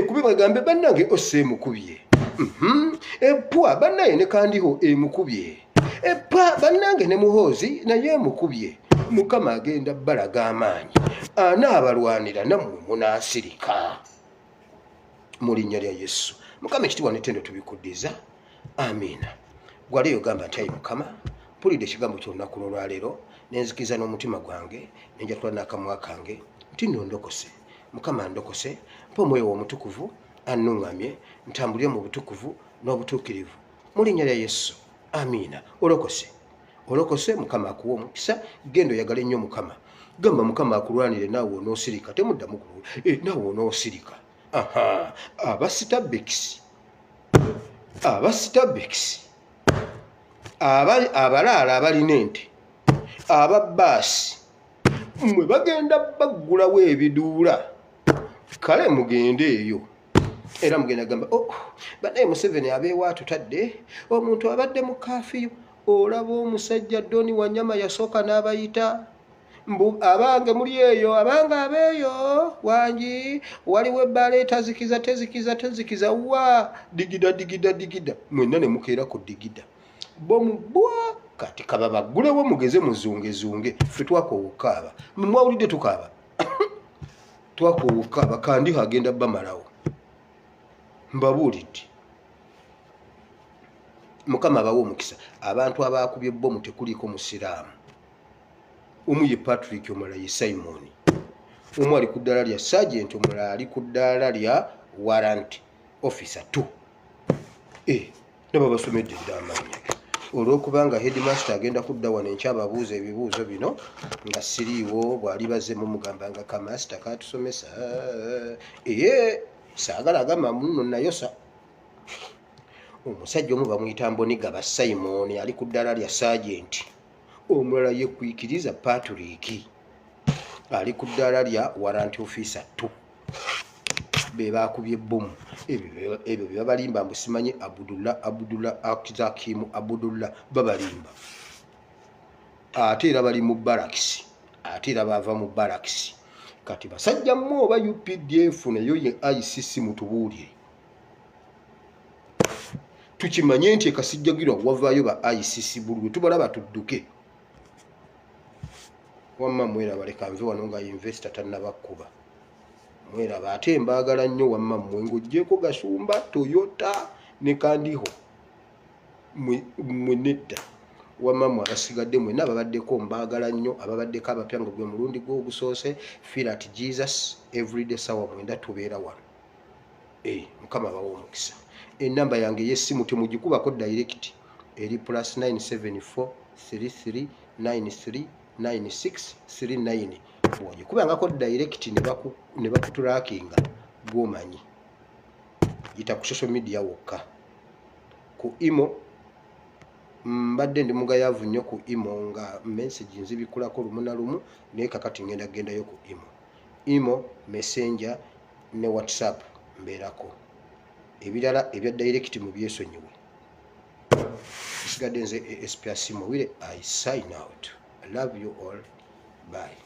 Kubi bagambe bannange ose emukubye. Epwa bannaye ne kandiho emukubye. Epwa bannange ne muhoozi naye emukubye. Mukama agenda balaga amaanyi, anaabalwanira nammwe munaasirika mu linnya lya Yesu. Mukama ekitiibwa n'ettendo tubikuddiza. Amiina. Gwaleyo gamba nti ayi Mukama mpulidde ekigambo ky'olunaku lw'olwaleero nenzikiriza n'omutima gwange nenjatula n'akamwa kange nti ndondokose. Mukama ndokose, mpa omwoyo w'omutukuvu annuŋŋamye ntambulire mu butukuvu n'obutuukirivu mu linnya lya Yesu. Amiina. Olokose Mukama akuwa omukisa. Genda oyagale nnyo Mukama. Gamba Mukama akulwanire naawe onoosirika. Temuddamu naawe onoosirika. abalaala abalina ente ababbaasi mwe bagenda baggulawo ebiduula kale mugende eyo era mugenda gamba banaye Museveni abeewa atutadde omuntu abadde mu kafiyu olaba omusajja Doni Wanyama yasooka n'abayita mbu abange muli eyo abange abeeyo wangi waliwo ebbaala tezikiza wa digida mwenna ne mukeera ku digida bomu bwa kati kaba baggulewo mugeze muzungezunge ffe twakoowokaaba mwawulidde tukaaba twakoowokaaba kandi agenda bamalawo mbabuulidde Mukama abawe omukisa abantu abaakubye bbomu tekuliko musiraamu omu ye Patrick omulala ye Simon omu ali ku ddaala lya sergeant omulala ali ku ddaala lya warrant officer 2 nabo basomedde ddamanya olw'okubanga headmaster agenda kudda wano enkyababuuza ebibuuzo bino nga siriiwo bw'ali bazzemu mugamba nga kamaster katusomesa saagala agamba muno nayosa omusajja omu bamuyita Mbonigaba Simon ali ku ddaala lya sergeant omulala yekwikiriza Patrick ali ku ddaala lya warrant officer 2 be baakubye bbomu ebyo byebabalimba mbu simanyi Abdullah Akizakimu Abdullah babalimba ate era bali mu barakisi ate era bava mu barakisi kati basajja mmwe oba UPDF nayo ye ICC mutubuulire tukimanye nti ekasijjagirwa wavaayo ba ICC buli tubalaba tudduke wamma mweraba leka nve wano nga investor tannabakkuba mweraba ate mbaagala nnyo wamma mmwe ng'oggyeko Gasumba Toyota ne Kandiho mwe nedda wamma mmwe abasigadde mwenna ababaddeko mbaagala nnyo ababaddeko abapya nga gwe mulundi gw'ogusoose feel at Jesus everyday sawa mwenda tubeera wano Mukama bawa omukisa enamba yange y'essimu temugikubako direct eri +974 33 93 9639 bw'ogikubangako direct ne bakutulakinga gw'omanyi yita ku social media wokka ku imo mbadde ndi mugayaavu nnyo ku imo nga message nzibikulako lumu na lumu naye kakati gendayo ku imo messenger ne WhatsApp mbeerako ebirala ebya direct mu byesonyiwe sigadde nze ASP Asiimwe Wile I sign out. I love you all. Bye.